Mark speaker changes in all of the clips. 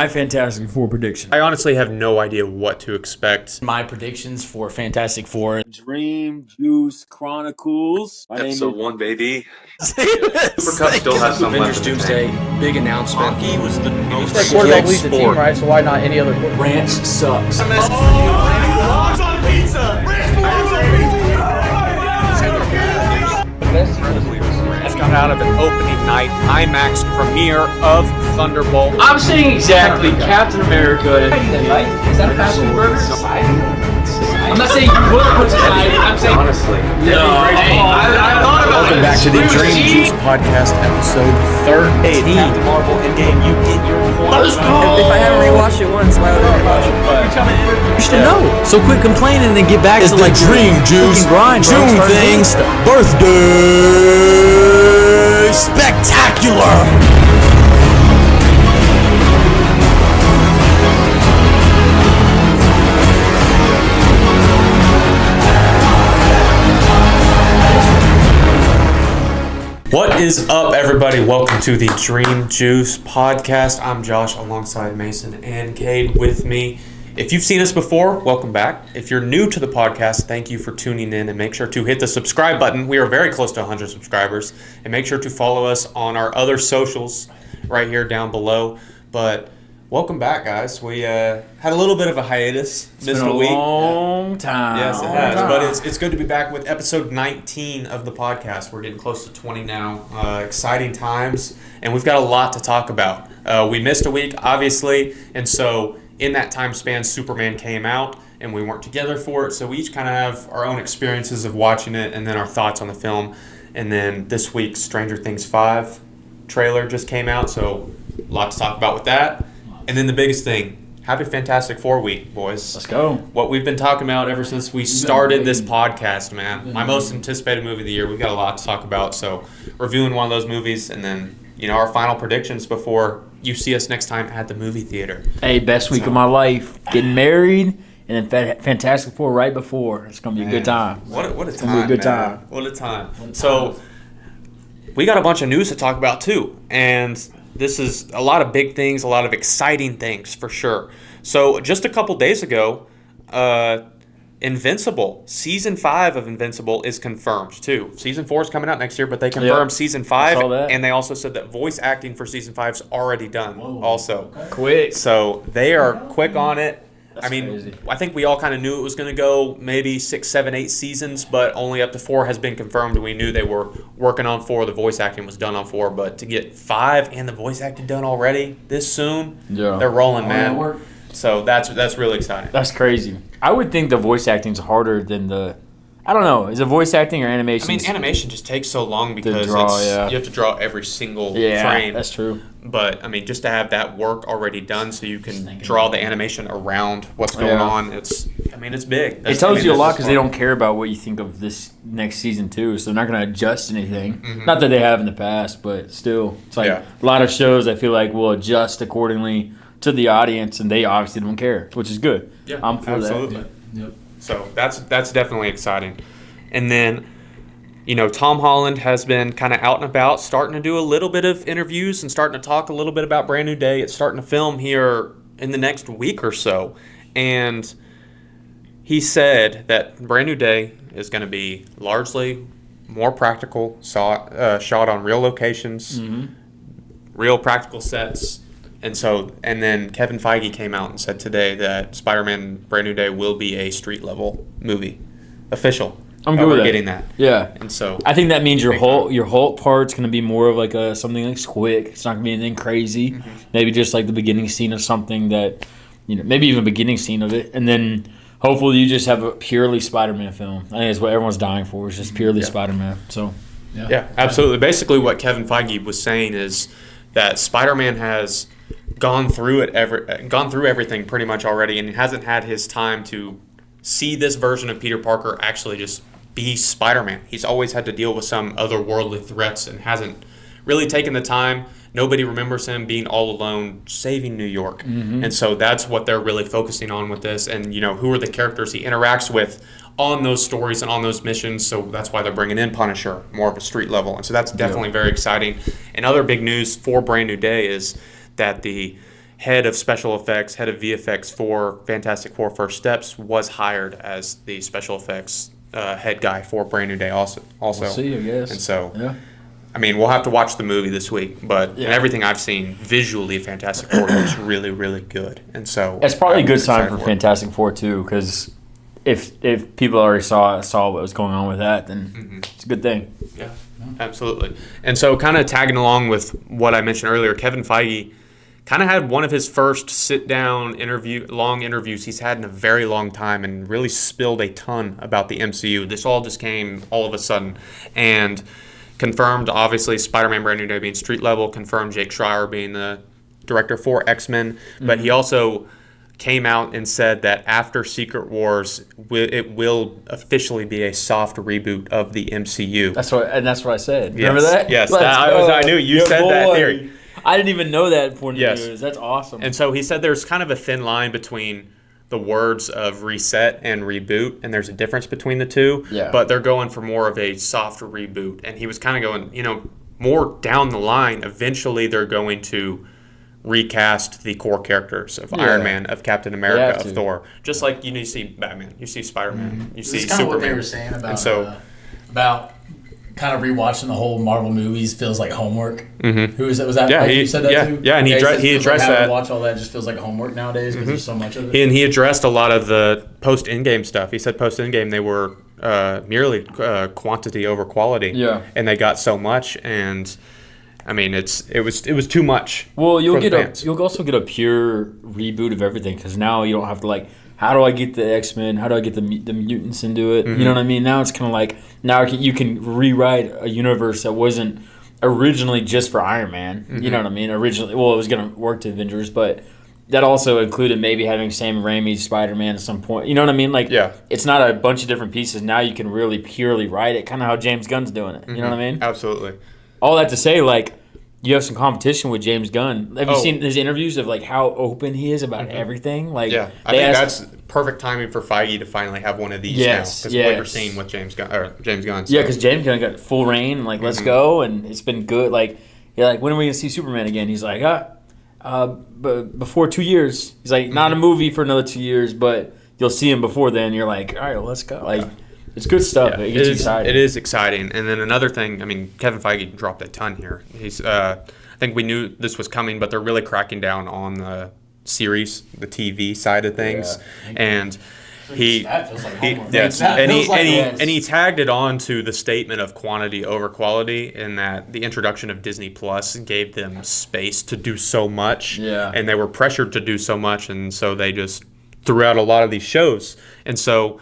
Speaker 1: My Fantastic Four prediction.
Speaker 2: I honestly have no idea what to expect.
Speaker 1: My predictions for Fantastic Four.
Speaker 3: Dream Juice Chronicles.
Speaker 4: Episode 1, baby.
Speaker 2: Super Cup still has some left in the tank.
Speaker 4: Big announcement.
Speaker 3: Hockey was the most
Speaker 5: That quarterback leads the team, right? So why not any other quarterback?
Speaker 1: Ranch sucks.
Speaker 2: Just got out of an opening night IMAX premiere of Thunderbolt.
Speaker 1: I'm saying exactly Captain America.
Speaker 5: Is that a fast food burger?
Speaker 1: I'm not saying you will put society. I'm saying
Speaker 4: Honestly.
Speaker 1: no. I thought about
Speaker 6: Welcome
Speaker 1: it.
Speaker 6: back to the Dream Juice Podcast, episode 13.
Speaker 2: Captain Marvel Endgame, you get your point.
Speaker 5: If I haven't rewatched it once, why would I rewatch it?
Speaker 1: You should know. So quit complaining and then get back to like
Speaker 6: Dream Juice
Speaker 1: grind, bro.
Speaker 6: June
Speaker 1: Start doing
Speaker 6: things
Speaker 1: stuff.
Speaker 6: birthday spectacular.
Speaker 2: What is up, everybody? Welcome to the Dream Juice Podcast. I'm Josh alongside Mason and Cade with me. If you've seen us before, welcome back. If you're new to the podcast, thank you for tuning in and make sure to hit the subscribe button. We are very close to 100 subscribers. And make sure to follow us on our other socials right here down below. But welcome back, guys. We had a little bit of a hiatus. Missed a week.
Speaker 1: Long time.
Speaker 2: Yes, it has. But it's good to be back with episode 19 of the podcast. We're getting close to 20 now. Exciting times. And we've got a lot to talk about. We missed a week, obviously. And so in that time span, Superman came out. And we weren't together for it. So we each kind of have our own experiences of watching it. And then our thoughts on the film. And then this week's Stranger Things 5 trailer just came out. So a lot to talk about with that. And then the biggest thing. Happy Fantastic Four week, boys.
Speaker 1: Let's go.
Speaker 2: What we've been talking about ever since we started this podcast, man. My most anticipated movie of the year. We've got a lot to talk about. So, reviewing one of those movies and then, our final predictions before you see us next time at the movie theater.
Speaker 1: Hey, best week of my life. Getting married and then Fantastic Four right before. It's going to be a good time.
Speaker 2: What a time,
Speaker 1: It's gonna be a good
Speaker 2: man.
Speaker 1: time.
Speaker 2: What a time. So, we got a bunch of news to talk about, too. And this is a lot of big things, a lot of exciting things for sure. So just a couple days ago, Invincible, Season 5 of Invincible is confirmed too. Season 4 is coming out next year, but they confirmed Season 5.
Speaker 1: I saw that.
Speaker 2: And they also said that voice acting for Season 5 is already done also.
Speaker 1: Quick.
Speaker 2: So they are quick on it.
Speaker 1: That's crazy.
Speaker 2: I think we all kind of knew it was going to go maybe 6, 7, 8 seasons, but only up to 4 has been confirmed. We knew they were working on 4. The voice acting was done on 4, but to get 5 and the voice acting done already this soon, they're rolling, man. So that's really exciting.
Speaker 1: That's crazy. I would think the voice acting's harder than the... I don't know. Is it voice acting or animation?
Speaker 2: I mean, animation just takes so long because you have to draw every single frame.
Speaker 1: That's true.
Speaker 2: But, I mean, just to have that work already done so you can draw the animation around what's going on, it's big.
Speaker 1: It tells you a lot because they don't care about what you think of this next season, too. So they're not going to adjust anything. Mm-hmm. Not that they have in the past, but still. It's like a lot of shows I feel like will adjust accordingly to the audience, and they obviously don't care, which is good.
Speaker 2: Yeah,
Speaker 1: I'm for
Speaker 2: absolutely.
Speaker 1: that. Yep.
Speaker 2: So that's definitely exciting. And then, Tom Holland has been kind of out and about, starting to do a little bit of interviews and starting to talk a little bit about Brand New Day. It's starting to film here in the next week or so. And he said that Brand New Day is going to be largely more practical, shot on real locations, real practical sets. And then Kevin Feige came out and said today that Spider-Man Brand New Day will be a street-level movie. Official.
Speaker 1: I'm good with that.
Speaker 2: Getting that.
Speaker 1: Yeah.
Speaker 2: And so
Speaker 1: I think that means your Hulk part's going to be more of like something that's quick. It's not going to be anything crazy. Mm-hmm. Maybe just like the beginning scene of something that, maybe even beginning scene of it. And then hopefully you just have a purely Spider-Man film. I think that's what everyone's dying for, is just purely Spider-Man. So,
Speaker 2: yeah, absolutely. Basically what Kevin Feige was saying is that Spider-Man has gone through everything pretty much already, and he hasn't had his time to see this version of Peter Parker actually just be Spider-Man. He's always had to deal with some otherworldly threats and hasn't really taken the time. Nobody remembers him being all alone saving New York. Mm-hmm. And so that's what they're really focusing on with this. And, who are the characters he interacts with on those stories and on those missions. So that's why they're bringing in Punisher, more of a street level. And so that's definitely very exciting. And other big news for Brand New Day is that the head of special effects, head of VFX for Fantastic Four First Steps, was hired as the special effects head guy for Brand New Day also.
Speaker 1: We'll see, I guess.
Speaker 2: And so,
Speaker 1: yeah.
Speaker 2: I mean, we'll have to watch the movie this week, but
Speaker 1: Yeah.
Speaker 2: in everything I've seen, visually, Fantastic Four looks really, really good. And so
Speaker 1: It's probably a
Speaker 2: I'm
Speaker 1: good sign
Speaker 2: excited
Speaker 1: for
Speaker 2: it.
Speaker 1: Fantastic Four too, because if people already saw what was going on with that, then it's a good thing.
Speaker 2: Yeah, absolutely. And so kind of tagging along with what I mentioned earlier, Kevin Feige kind of had one of his first sit-down long interviews he's had in a very long time, and really spilled a ton about the MCU. This all just came all of a sudden. And confirmed, obviously, Spider-Man Brand New Day being street level, confirmed Jake Schreier being the director for X-Men, but he also came out and said that after Secret Wars, it will officially be a soft reboot of the MCU.
Speaker 1: That's what I said.
Speaker 2: Yes.
Speaker 1: Remember that?
Speaker 2: Yes,
Speaker 1: Let's
Speaker 2: I
Speaker 1: go.
Speaker 2: knew you
Speaker 1: Good
Speaker 2: said that
Speaker 1: boy.
Speaker 2: theory.
Speaker 1: I didn't even know that before the
Speaker 2: Yes.
Speaker 1: news. That's awesome.
Speaker 2: And so he said there's kind of a thin line between the words of reset and reboot, and there's a difference between the two.
Speaker 1: Yeah.
Speaker 2: But they're going for more of a soft reboot. And he was kind of going, more down the line, eventually they're going to recast the core characters of Iron Man, of Captain America,
Speaker 1: have
Speaker 2: of
Speaker 1: to.
Speaker 2: Thor. Just like you see Batman, you see Spider-Man, you see
Speaker 4: It's kind of
Speaker 2: Superman.
Speaker 4: what they were saying about
Speaker 2: And so,
Speaker 4: about kind of rewatching the whole Marvel movies feels like homework. Who was that? Was that?
Speaker 2: Yeah,
Speaker 4: Like
Speaker 2: he-
Speaker 4: you said that
Speaker 2: yeah,
Speaker 4: too.
Speaker 2: yeah, and he
Speaker 4: so it
Speaker 2: he
Speaker 4: feels like
Speaker 2: addressed
Speaker 4: having to
Speaker 2: that.
Speaker 4: watch all that just feels like homework nowadays because there's so much of it.
Speaker 2: And he addressed a lot of the post-Endgame stuff. He said post-Endgame they were merely quantity over quality.
Speaker 1: Yeah.
Speaker 2: And they got so much, and I mean it was too much.
Speaker 1: Well, you'll
Speaker 2: for the
Speaker 1: get
Speaker 2: fans.
Speaker 1: you'll also get a pure reboot of everything, because now you don't have to how do I get the X-Men? How do I get the mutants into it? You know what I mean? Now it's kind of like you can rewrite a universe that wasn't originally just for Iron Man. You know what I mean? Originally, well, it was going to work to Avengers, but that also included maybe having Sam Raimi's Spider-Man at some point. You know what I mean?
Speaker 2: Yeah.
Speaker 1: It's not a bunch of different pieces. Now you can really purely write it, kind of how James Gunn's doing it. You know what I mean?
Speaker 2: Absolutely.
Speaker 1: All that to say, you have some competition with James Gunn. Have you
Speaker 2: Oh.
Speaker 1: seen his interviews of how open he is about everything?
Speaker 2: Yeah, I
Speaker 1: they
Speaker 2: think
Speaker 1: asked-
Speaker 2: that's perfect timing for Feige to finally have one of these
Speaker 1: Yes,
Speaker 2: now. Because what you're
Speaker 1: yes.
Speaker 2: seeing with James Gunn.
Speaker 1: Yeah, because James Gunn got full reign. Let's go, and it's been good. You're like, when are we gonna see Superman again? He's like, but before 2 years. He's like, not a movie for another 2 years, but you'll see him before then. You're like, all right, well, let's go. It's good stuff.
Speaker 2: Yeah,
Speaker 1: It gets you excited.
Speaker 2: It is exciting. And then another thing, I mean, Kevin Feige dropped a ton here. He's, I think we knew this was coming, but they're really cracking down on the series, the TV side of things. And he,
Speaker 4: That feels like
Speaker 2: he
Speaker 4: homework.
Speaker 2: yes,
Speaker 4: That
Speaker 2: and he
Speaker 4: feels like
Speaker 2: and he
Speaker 4: homework.
Speaker 2: and he tagged it on to the statement of quantity over quality, in that the introduction of Disney Plus gave them space to do so much.
Speaker 1: Yeah.
Speaker 2: And they were pressured to do so much, and so they just threw out a lot of these shows. And so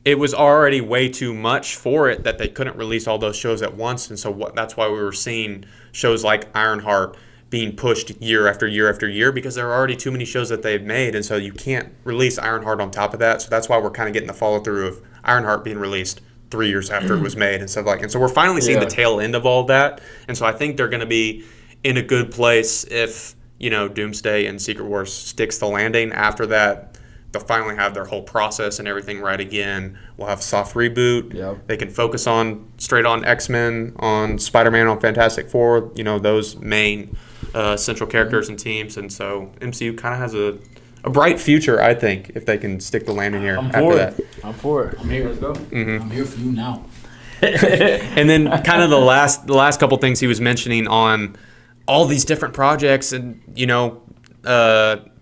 Speaker 2: it was already way too much for it that they couldn't release all those shows at once. And so that's why we were seeing shows like Ironheart being pushed year after year after year, because there are already too many shows that they've made. And so you can't release Ironheart on top of that. So that's why we're kind of getting the follow through of Ironheart being released 3 years after it was made and stuff and so we're finally seeing
Speaker 1: Yeah.
Speaker 2: the tail end of all of that. And so I think they're going to be in a good place if, Doomsday and Secret Wars sticks the landing. After that, they'll finally have their whole process and everything right again. We'll have a soft reboot.
Speaker 1: Yep.
Speaker 2: They can focus straight on X-Men, on Spider-Man, on Fantastic Four, those main central characters and teams. And so MCU kind of has a bright future, I think, if they can stick the landing here
Speaker 1: I'm
Speaker 2: after
Speaker 1: for
Speaker 2: that.
Speaker 1: it. I'm for it.
Speaker 4: I'm here.
Speaker 1: Let's go.
Speaker 4: I'm here for you now.
Speaker 2: And then kind of the last couple things he was mentioning on all these different projects and,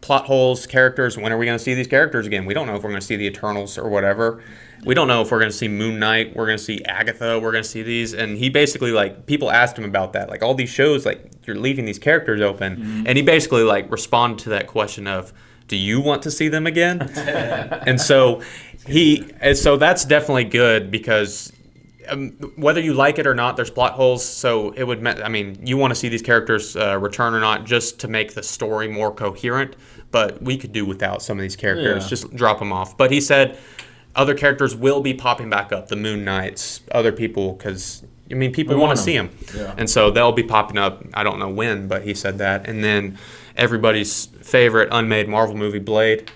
Speaker 2: plot holes, characters. When are we going to see these characters again? We don't know if we're going to see the Eternals or whatever. We don't know if we're going to see Moon Knight. We're going to see Agatha. We're going to see these. And he basically, people asked him about that. All these shows, you're leaving these characters open. Mm-hmm. And he basically, responded to that question of, do you want to see them again? And so that's definitely good, because whether you like it or not, there's plot holes. So it would, you want to see these characters return or not, just to make the story more coherent. But we could do without some of these characters.
Speaker 1: Yeah.
Speaker 2: Just drop them off. But he said other characters will be popping back up. The Moon Knights, other people, because people want to see them.
Speaker 1: Yeah.
Speaker 2: And so they'll be popping up. I don't know when, but he said that. And then everybody's favorite unmade Marvel movie, Blade,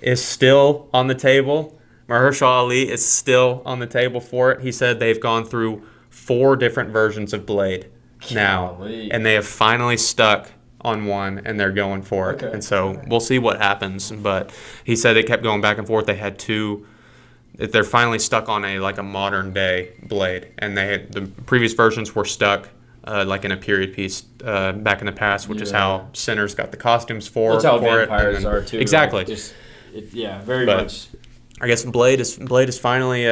Speaker 2: is still on the table. Mahershala Ali is still on the table for it. He said they've gone through 4 different versions of Blade now,
Speaker 1: Golly.
Speaker 2: and they have finally stuck on one, and they're going for it.
Speaker 1: Okay.
Speaker 2: And so we'll see what happens. But he said they kept going back and forth. They had two. They're finally stuck on a modern day blade, and the previous versions were stuck like in a period piece back in the past, which is how Sinners got the costumes for.
Speaker 1: That's how
Speaker 2: for
Speaker 1: vampires
Speaker 2: it.
Speaker 1: are too.
Speaker 2: Exactly.
Speaker 1: Like, very
Speaker 2: But
Speaker 1: much.
Speaker 2: I guess Blade is finally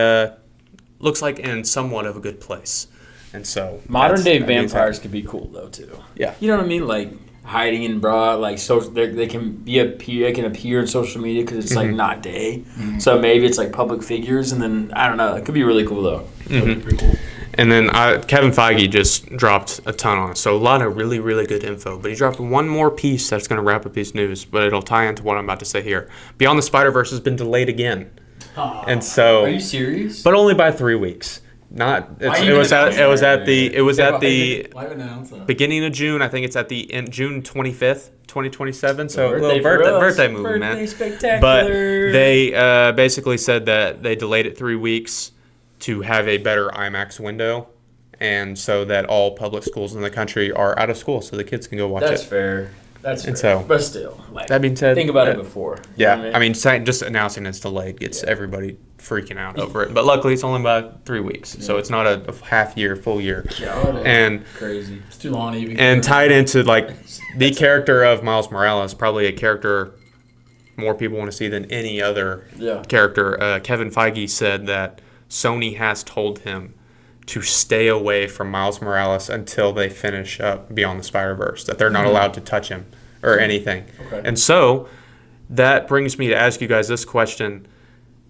Speaker 2: looks like in somewhat of a good place, and so
Speaker 1: Modern day
Speaker 2: that'd be
Speaker 1: vampires
Speaker 2: exciting.
Speaker 1: could be cool though too.
Speaker 2: Yeah.
Speaker 1: You know what I mean? Like hiding in bra, like so they can appear in social media because it's like not day. So maybe it's like public figures, and then I don't know. It could be really cool though.
Speaker 4: Pretty cool.
Speaker 2: And then Kevin Feige just dropped a ton on it. So a lot of really, really good info. But he dropped one more piece that's going to wrap up these news, but it'll tie into what I'm about to say here. Beyond the Spider-Verse has been delayed again. And so,
Speaker 1: Are you serious?
Speaker 2: but only by 3 weeks. It was at the
Speaker 4: Why announce that?
Speaker 2: beginning of June. I think it's at the June 25th, 2027. So a little
Speaker 1: for us.
Speaker 2: birthday movie, man.
Speaker 1: Birthday spectacular.
Speaker 2: But they basically said that they delayed it 3 weeks to have a better IMAX window, and so that all public schools in the country are out of school, so the kids can go watch
Speaker 1: That's
Speaker 2: it.
Speaker 1: fair. That's fair.
Speaker 2: And so-
Speaker 1: but still, like,
Speaker 2: That being said,
Speaker 1: think about it before. You
Speaker 2: Yeah,
Speaker 1: know what
Speaker 2: I mean, just announcing it's delayed gets everybody freaking out over it. But luckily, it's only about 3 weeks, so it's not a half year, full year.
Speaker 1: God,
Speaker 2: And
Speaker 1: crazy.
Speaker 4: It's too long to even.
Speaker 2: and tied into like the character of Miles Morales, probably a character more people want to see than any other
Speaker 1: Yeah.
Speaker 2: character. Kevin Feige said that Sony has told him to stay away from Miles Morales until they finish up Beyond the Spider-Verse, that they're not allowed to touch him or anything.
Speaker 1: Okay.
Speaker 2: And so that brings me to ask you guys this question.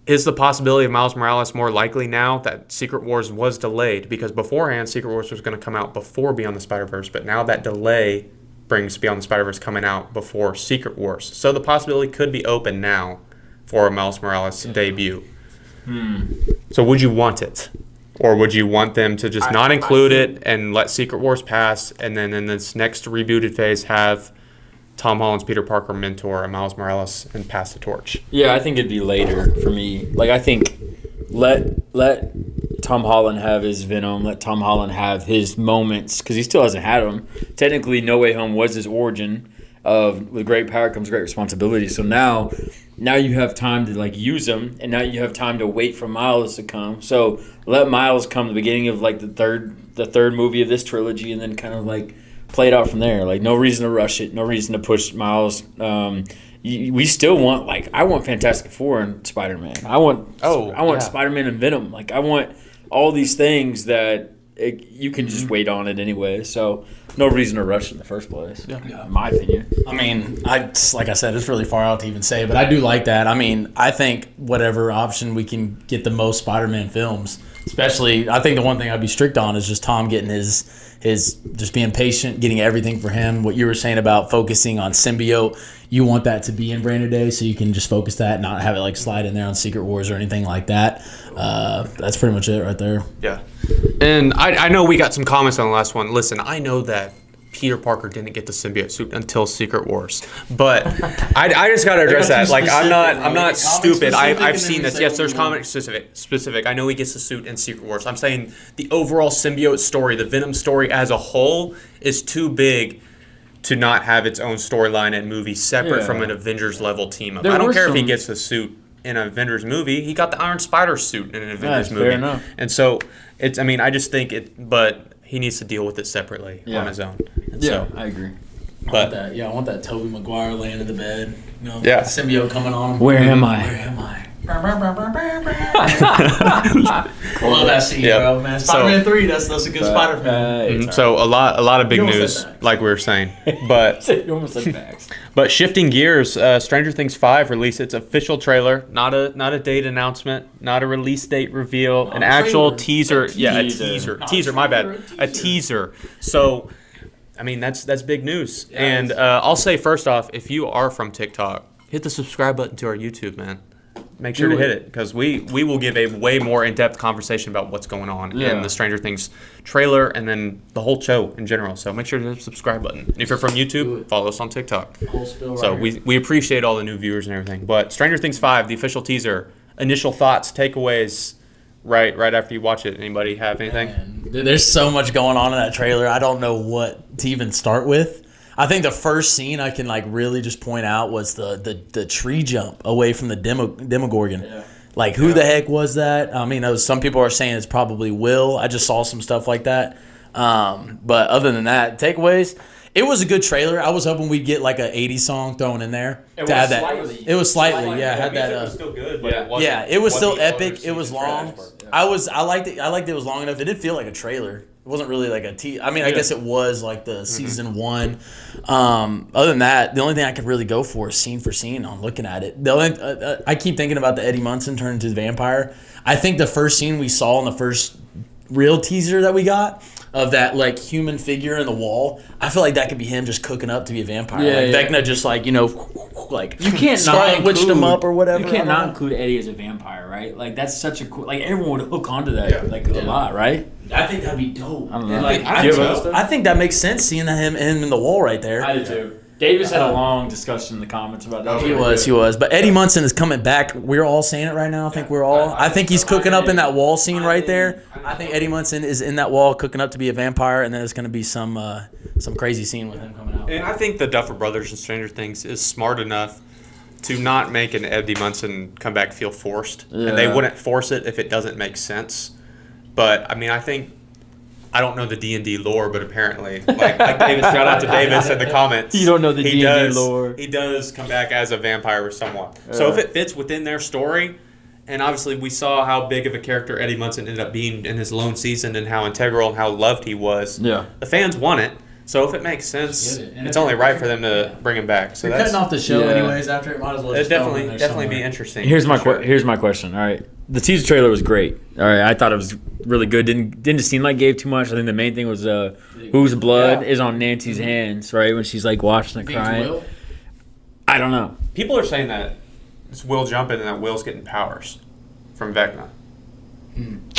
Speaker 2: Is the possibility of Miles Morales more likely now that Secret Wars was delayed? Because beforehand, Secret Wars was going to come out before Beyond the Spider-Verse, but now that delay brings Beyond the Spider-Verse coming out before Secret Wars. So the possibility could be open now for a Miles Morales debut. So would you want it? Or would you want them to just not include it and let Secret Wars pass, and then in this next rebooted phase have Tom Holland's Peter Parker mentor and Miles Morales and pass the torch?
Speaker 1: Yeah, I think it'd be later for me. Like, I think let Tom Holland have his Venom. Let Tom Holland have his moments because he still hasn't had them. Technically, No Way Home was his origin of with great power comes great responsibility. So now you have time to like use them, and now you have time to wait for Miles to come. So let Miles come the beginning of like the third movie of this trilogy, and then kind of like play it out from there. Like no reason to rush it, no reason to push Miles. We still want I want Fantastic Four and Spider-Man. I want Spider-Man and Venom. Like I want all these things that you can just wait on it anyway. So no reason to rush it in the first place. Yeah. In my opinion.
Speaker 4: I mean, like I said, it's really far out to even say, but I do like that. I mean, I think whatever option we can get the most Spider-Man films, especially, I think the one thing I'd be strict on is just Tom getting his just being patient, getting everything for him. What you were saying about focusing on symbiote, you want that to be in Brand New Day so you can just focus that, not have it like slide in there on Secret Wars or anything like that. That's pretty much it right there.
Speaker 2: Yeah. And I know we got some comments on the last one. Listen, I know that Peter Parker didn't get the symbiote suit until Secret Wars, but I just got to address that. Like I'm not stupid. I've seen this. Yes, there's comic specific. I know he gets the suit in Secret Wars. I'm saying the overall symbiote story, the Venom story as a whole, is too big to not have its own storyline and movie separate from an Avengers level team up. I don't care if he gets the suit in an Avengers movie. He got the Iron Spider suit in an Avengers movie.
Speaker 1: Fair enough.
Speaker 2: And so it's. I mean, I just think it, but he needs to deal with it separately on his own. And so,
Speaker 1: I agree.
Speaker 2: but
Speaker 4: I want that Tobey Maguire laying in the bed. You know,
Speaker 2: Yeah.
Speaker 4: symbiote coming on him.
Speaker 1: Where am I?
Speaker 4: Where am I? Love that scene,
Speaker 2: Yeah.
Speaker 4: bro, man. Spider-Man 3, that's a good Spider-Man.
Speaker 2: so a lot of big
Speaker 4: You almost
Speaker 2: news,
Speaker 4: said that.
Speaker 2: like we were saying. But
Speaker 1: You almost said facts.
Speaker 2: but shifting gears, Stranger Things 5 released its official trailer, not a date announcement, not a release date reveal, an actual
Speaker 4: trailer.
Speaker 2: teaser.
Speaker 4: A
Speaker 2: Yeah, a
Speaker 1: teaser.
Speaker 2: teaser. My bad, a teaser. So, I mean that's big news. And I'll say first off, if you are from TikTok, hit the subscribe button to our YouTube, man. Make sure to hit it because we will give a way more in-depth conversation about what's going on in the Stranger Things trailer and then the whole show in general. So make sure to hit the subscribe button. And if you're from YouTube, follow us on TikTok. So we appreciate all the new viewers and everything. But Stranger Things 5, the official teaser, initial thoughts, takeaways, right after you watch it. Anybody have anything?
Speaker 4: Man, there's so much going on in that trailer. I don't know what to even start with. I think the first scene I can like really just point out was the tree jump away from the Demogorgon. Yeah. Like, who the heck was that? I mean, some people are saying it's probably Will. I just saw some stuff like that. But other than that, takeaways. It was a good trailer. I was hoping we'd get like an 80s song thrown in there to add that. It was slightly, yeah. Had that.
Speaker 2: It was still good, but it wasn't.
Speaker 4: Yeah, it was still epic. It was long. I liked it. I liked it was long enough. It didn't feel like a trailer. It wasn't really like I mean, I guess it was like the season 1. Other than that, the only thing I could really go for is scene for scene on looking at it. The only, I keep thinking about the Eddie Munson turn into the vampire. I think the first scene we saw in the first real teaser that we got of that like human figure in the wall, I feel like that could be him just cooking up to be a vampire. Yeah, like Vecna just like, like
Speaker 1: you can't
Speaker 4: not witched him up or whatever.
Speaker 1: You can't not include Eddie as a vampire, right? Like that's such a cool. Like everyone would hook onto that a lot, right?
Speaker 4: I think that'd be dope.
Speaker 1: I don't know.
Speaker 4: I think that makes sense seeing him in the wall right there.
Speaker 1: I do too. Davis had a long discussion in the comments about that.
Speaker 4: He was. But Eddie Munson is coming back. We're all saying it right now. I think he's cooking up in that wall scene right there. I think Eddie Munson is in that wall cooking up to be a vampire, and then there's going to be some crazy scene with him coming out.
Speaker 2: And I think the Duffer Brothers and Stranger Things is smart enough to not make an Eddie Munson comeback feel forced. Yeah. And they wouldn't force it if it doesn't make sense. But, I mean, I don't know the D&D lore, but apparently, like Davis, shout out to Davis in the comments.
Speaker 1: You don't know the D&D lore.
Speaker 2: He does come back as a vampire or somewhat. So if it fits within their story, and obviously we saw how big of a character Eddie Munson ended up being in his lone season and how integral and how loved he was, the fans want it. So if it makes sense, it's only right for them to bring him back. So
Speaker 4: that's cutting off the show anyways. After it, might as well.
Speaker 2: It'd definitely be interesting.
Speaker 1: Here's my question. All right, the teaser trailer was great. All right, I thought it was really good. Didn't seem like gave too much. I think the main thing was whose blood is on Nancy's hands, right? When she's like watching it crying. I don't know.
Speaker 2: People are saying that it's Will jumping and that Will's getting powers from Vecna.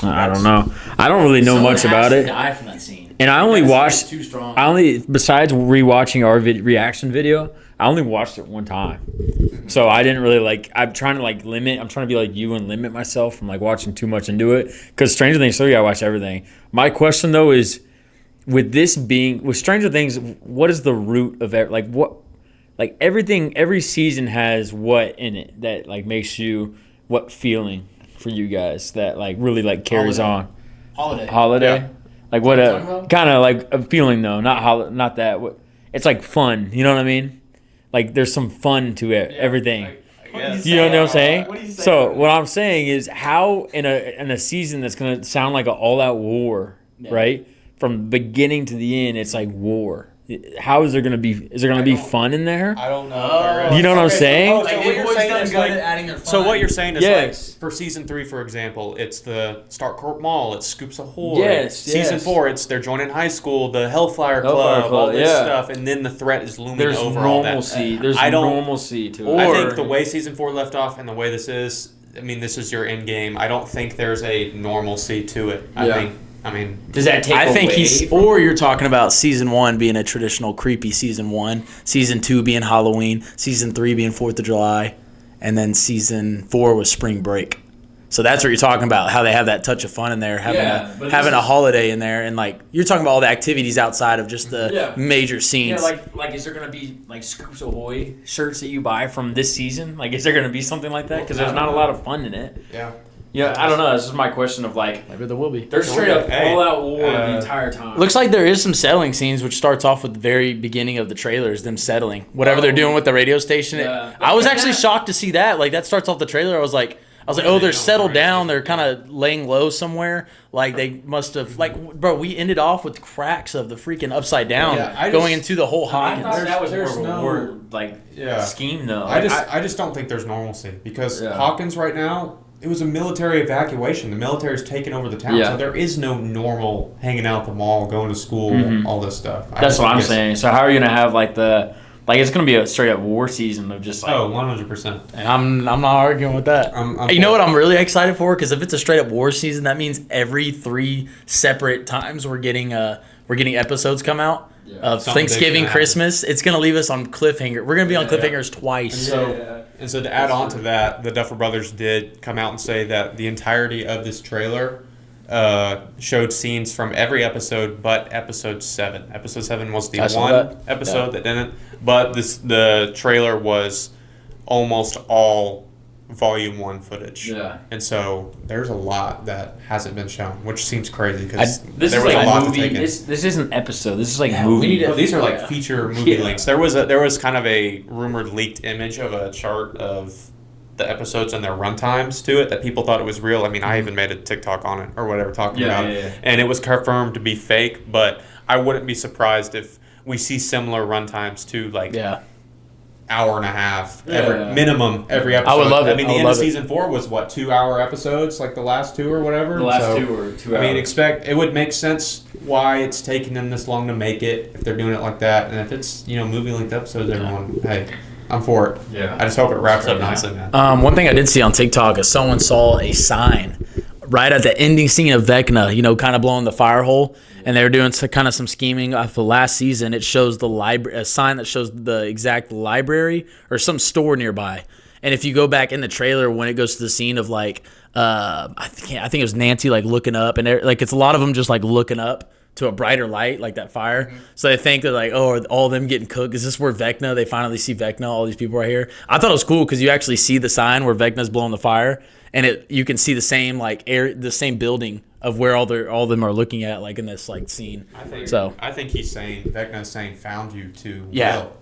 Speaker 1: I don't know. I don't really know much about it.
Speaker 4: Die from that scene.
Speaker 1: And I only watched.
Speaker 4: Too strong.
Speaker 1: Besides rewatching our reaction video, I only watched it one time. So I didn't really like. I'm trying to like limit. I'm trying to be like you and limit myself from like watching too much into it. Because Stranger Things 3, I watch everything. My question though is, with Stranger Things, what is the root of it? Like what? Like everything. Every season has what in it that like makes you what feeling for you guys that like really like carries on. Holiday. Yeah. Like what a kind of like a feeling though, not that. It's like fun. You know what I mean? Like there's some fun to it. Everything. You know what I'm saying? So what I'm saying is how in a season that's gonna sound like an all-out war, right? From beginning to the end, it's like war. How is there gonna be? Is there gonna be fun in there?
Speaker 2: I don't know.
Speaker 1: You know what I'm saying?
Speaker 2: So what you're saying is like for season 3, for example, it's the Starcourt Mall, it's Scoops Ahoy.
Speaker 1: Yes.
Speaker 2: Season 4, it's they're joining high school, the Hellfire Club, all this stuff, and then the threat is looming over all that.
Speaker 1: There's normalcy to it.
Speaker 2: I think the way season 4 left off and the way this is, I mean, this is your end game. I don't think there's a normalcy to it. I mean,
Speaker 1: does that take away?
Speaker 4: Or you're talking about season 1 being a traditional creepy season 1, season 2 being Halloween, season 3 being 4th of July, and then season 4 was spring break. So that's what you're talking about, how they have that touch of fun in there, having a holiday in there, and like you're talking about all the activities outside of just the major scenes.
Speaker 1: Yeah, like is there gonna be like Scoops Ahoy shirts that you buy from this season? Like, is there gonna be something like that? Because there's not a lot of fun in it. Yeah, I don't know. This is my question of like
Speaker 4: maybe there will be.
Speaker 1: They're straight up all out war the entire time.
Speaker 4: Looks like there is some settling scenes, which starts off with the very beginning of the trailers, them settling whatever they're doing with the radio station.
Speaker 1: Yeah.
Speaker 4: I was actually shocked to see that. Like that starts off the trailer. I was like, oh, they're settled down. They're kind of laying low somewhere. Like they must have, like, bro. We ended off with cracks of the freaking upside down going into the whole Hawkins.
Speaker 1: I thought that was more of a war scheme though.
Speaker 2: I just don't think there's normalcy because Hawkins right now. It was a military evacuation. The military's taken over the town, so there is no normal hanging out at the mall, going to school, all this stuff.
Speaker 1: That's what I'm saying. So how are you gonna have like it's gonna be a straight up war season of just like
Speaker 2: 100%.
Speaker 4: And I'm not arguing with that. You know what I'm really excited for? Because if it's a straight up war season, that means every 3 separate times we're getting episodes come out. Of Thanksgiving, Christmas, it's gonna leave us on cliffhanger. We're gonna be on cliffhangers twice.
Speaker 2: And so to add on to that, the Duffer Brothers did come out and say that the entirety of this trailer showed scenes from every episode but episode 7. Episode 7 was the
Speaker 4: I saw
Speaker 2: one
Speaker 4: that.
Speaker 2: episode that didn't. But the trailer was almost all Volume 1 footage.
Speaker 1: Yeah.
Speaker 2: And so there's a lot that hasn't been shown, which seems crazy because
Speaker 1: This
Speaker 2: there
Speaker 1: is
Speaker 2: was
Speaker 1: like
Speaker 2: a lot
Speaker 1: a movie.
Speaker 2: to take in.
Speaker 1: This isn't episode. This is like
Speaker 4: Yeah,
Speaker 1: movie.
Speaker 4: we need to-
Speaker 2: Oh, these are like feature movie
Speaker 1: Yeah.
Speaker 2: links. There was kind of a rumored leaked image of a chart of the episodes and their runtimes to it that people thought it was real. I mean, I even made a TikTok on it or whatever talking
Speaker 1: Yeah,
Speaker 2: about
Speaker 1: yeah,
Speaker 2: it,
Speaker 1: yeah.
Speaker 2: and it was confirmed to be fake. But I wouldn't be surprised if we see similar runtimes to like
Speaker 4: Yeah.
Speaker 2: hour and a half
Speaker 1: Yeah.
Speaker 2: minimum every episode.
Speaker 4: I would love it.
Speaker 2: I mean,
Speaker 4: I
Speaker 2: the
Speaker 4: would
Speaker 2: end of
Speaker 4: love it.
Speaker 2: season 4 was what 2-hour episodes, like the last 2 or whatever.
Speaker 1: The last
Speaker 2: So,
Speaker 1: 2 or 2
Speaker 2: I mean,
Speaker 1: hours.
Speaker 2: it would make sense why it's taking them this long to make it if they're doing it like that, and if it's movie length episodes, everyone, hey, I'm for it.
Speaker 1: Yeah.
Speaker 2: I just hope it wraps up nicely, man.
Speaker 4: One thing I did see on TikTok is someone saw a sign right at the ending scene of Vecna, kind of blowing the fire hole, and they were doing kind of some scheming off the last season. It shows the a sign that shows the exact library or some store nearby. And if you go back in the trailer when it goes to the scene of like, I think it was Nancy like looking up, and like it's a lot of them just like looking up to a brighter light, like that fire.
Speaker 2: Mm-hmm.
Speaker 4: So they think that like, oh, are all of them getting cooked? Is this where Vecna? They finally see Vecna. All these people right here. I thought it was cool because you actually see the sign where Vecna's blowing the fire, and you can see the same like the same building of where all of them are looking at, like in this like scene.
Speaker 2: I think he's saying Vecna's saying found you to
Speaker 4: Yeah.
Speaker 2: Will.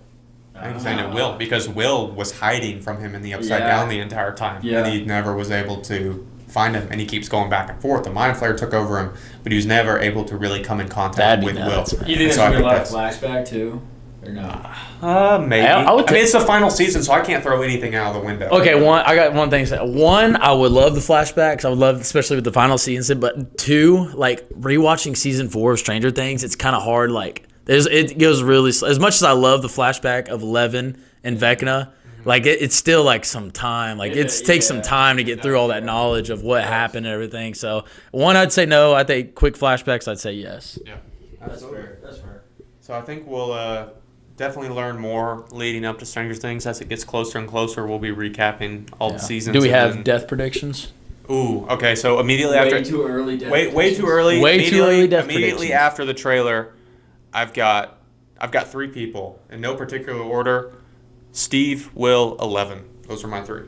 Speaker 2: I think he's saying it Will because Will was hiding from him in the Upside
Speaker 1: Yeah.
Speaker 2: Down the entire time,
Speaker 1: Yeah.
Speaker 2: and he never was able to find him, and he keeps going back and forth. The Mind Flayer took over him, but he was never able to really come in contact
Speaker 4: That'd be
Speaker 2: with
Speaker 4: nuts,
Speaker 2: Will.
Speaker 4: man.
Speaker 1: You think
Speaker 2: So
Speaker 1: there's
Speaker 2: I
Speaker 1: gonna be a
Speaker 2: think
Speaker 1: lot of flashback too, or no?
Speaker 2: Maybe.
Speaker 4: I would
Speaker 2: I mean, it's the final season, so I can't throw anything out of the window.
Speaker 4: Okay, I got one thing to say. One, I would love the flashbacks. I would love, especially with the final season. But 2, like rewatching season 4 of Stranger Things, it's kind of hard. Like, it goes really slow. As much as I love the flashback of Eleven and Vecna, like it's still like some time. Like it takes some time to get through all that knowledge of what happened and everything. So 1, I'd say no. I think quick flashbacks, I'd say yes.
Speaker 2: Yeah.
Speaker 1: That's fair. That's fair.
Speaker 2: So I think we'll definitely learn more leading up to Stranger Things as it gets closer and closer. We'll be recapping all the seasons.
Speaker 4: Do we
Speaker 2: and
Speaker 4: have
Speaker 2: then-
Speaker 4: death predictions?
Speaker 2: Ooh, okay. So immediately
Speaker 1: Way
Speaker 2: after,
Speaker 1: too early. Death
Speaker 2: way too early.
Speaker 4: Way too early death
Speaker 2: Immediately
Speaker 4: predictions.
Speaker 2: after the trailer, I've got 3 people in no particular order. Steve, Will, 11. Those are my 3.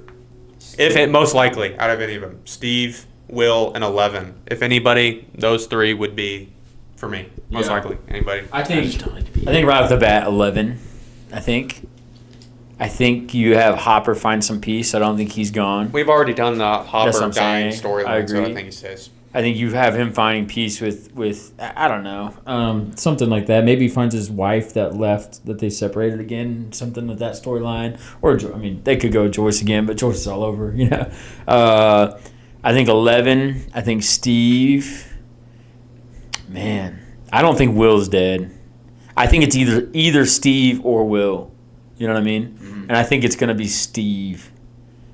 Speaker 2: If it most likely out of any of them, Steve, Will, and 11. If anybody, those 3 would be for me. Most
Speaker 1: Yeah.
Speaker 2: likely anybody.
Speaker 1: I think right off the bat, 11. I think you have Hopper find some peace. I don't think he's gone.
Speaker 2: We've already done the
Speaker 1: That's
Speaker 2: Hopper
Speaker 1: what I'm
Speaker 2: dying
Speaker 1: saying. I
Speaker 2: storyline, so I
Speaker 1: agree.
Speaker 2: think he says.
Speaker 1: I think you have him finding peace with I don't know, something like that. Maybe he finds his wife that left, that they separated again, something with that storyline. Or I mean, they could go Joyce again, but Joyce is all over, I think 11. I think Steve. Man, I don't think Will's dead. I think it's either Steve or Will. You know what I mean? And I think it's gonna be Steve.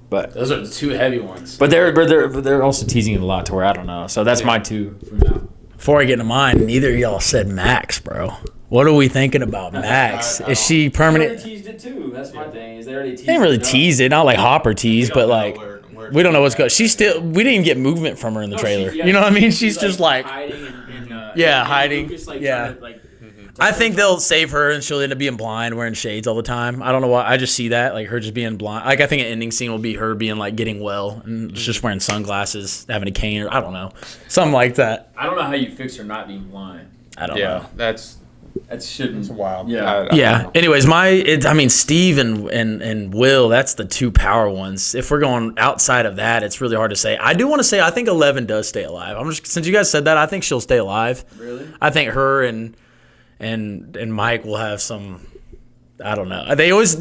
Speaker 1: But
Speaker 4: Those are the 2 heavy ones.
Speaker 1: they're also teasing it a lot to where I don't know. So that's my 2 for now.
Speaker 4: Before I get into mine, neither of y'all said Max, bro. What are we thinking about Max? Is she permanent?
Speaker 1: teased it too. That's my thing. Is they already teased
Speaker 4: They didn't really tease it, not like Hopper teased, but like we don't know what's going. She's still. We didn't even get movement from her in the trailer. You know what I mean? She's just like.
Speaker 1: hiding
Speaker 4: hiding. Yeah. I think they'll save her and she'll end up being blind, wearing shades all the time. I don't know why. I just see that, like her just being blind. Like I think an ending scene will be her being like getting well and just wearing sunglasses, having a cane, or I don't know, something like that.
Speaker 1: I don't know how you fix her not being blind.
Speaker 4: I don't know.
Speaker 2: that's
Speaker 1: That shouldn't.
Speaker 2: wild.
Speaker 1: Yeah.
Speaker 4: Yeah. Anyways, Steve and Will, that's the 2 power ones. If we're going outside of that, it's really hard to say. I do want to say I think 11 does stay alive. Since you guys said that, I think she'll stay alive.
Speaker 1: Really?
Speaker 4: I think her and Mike will have some. I don't know. They always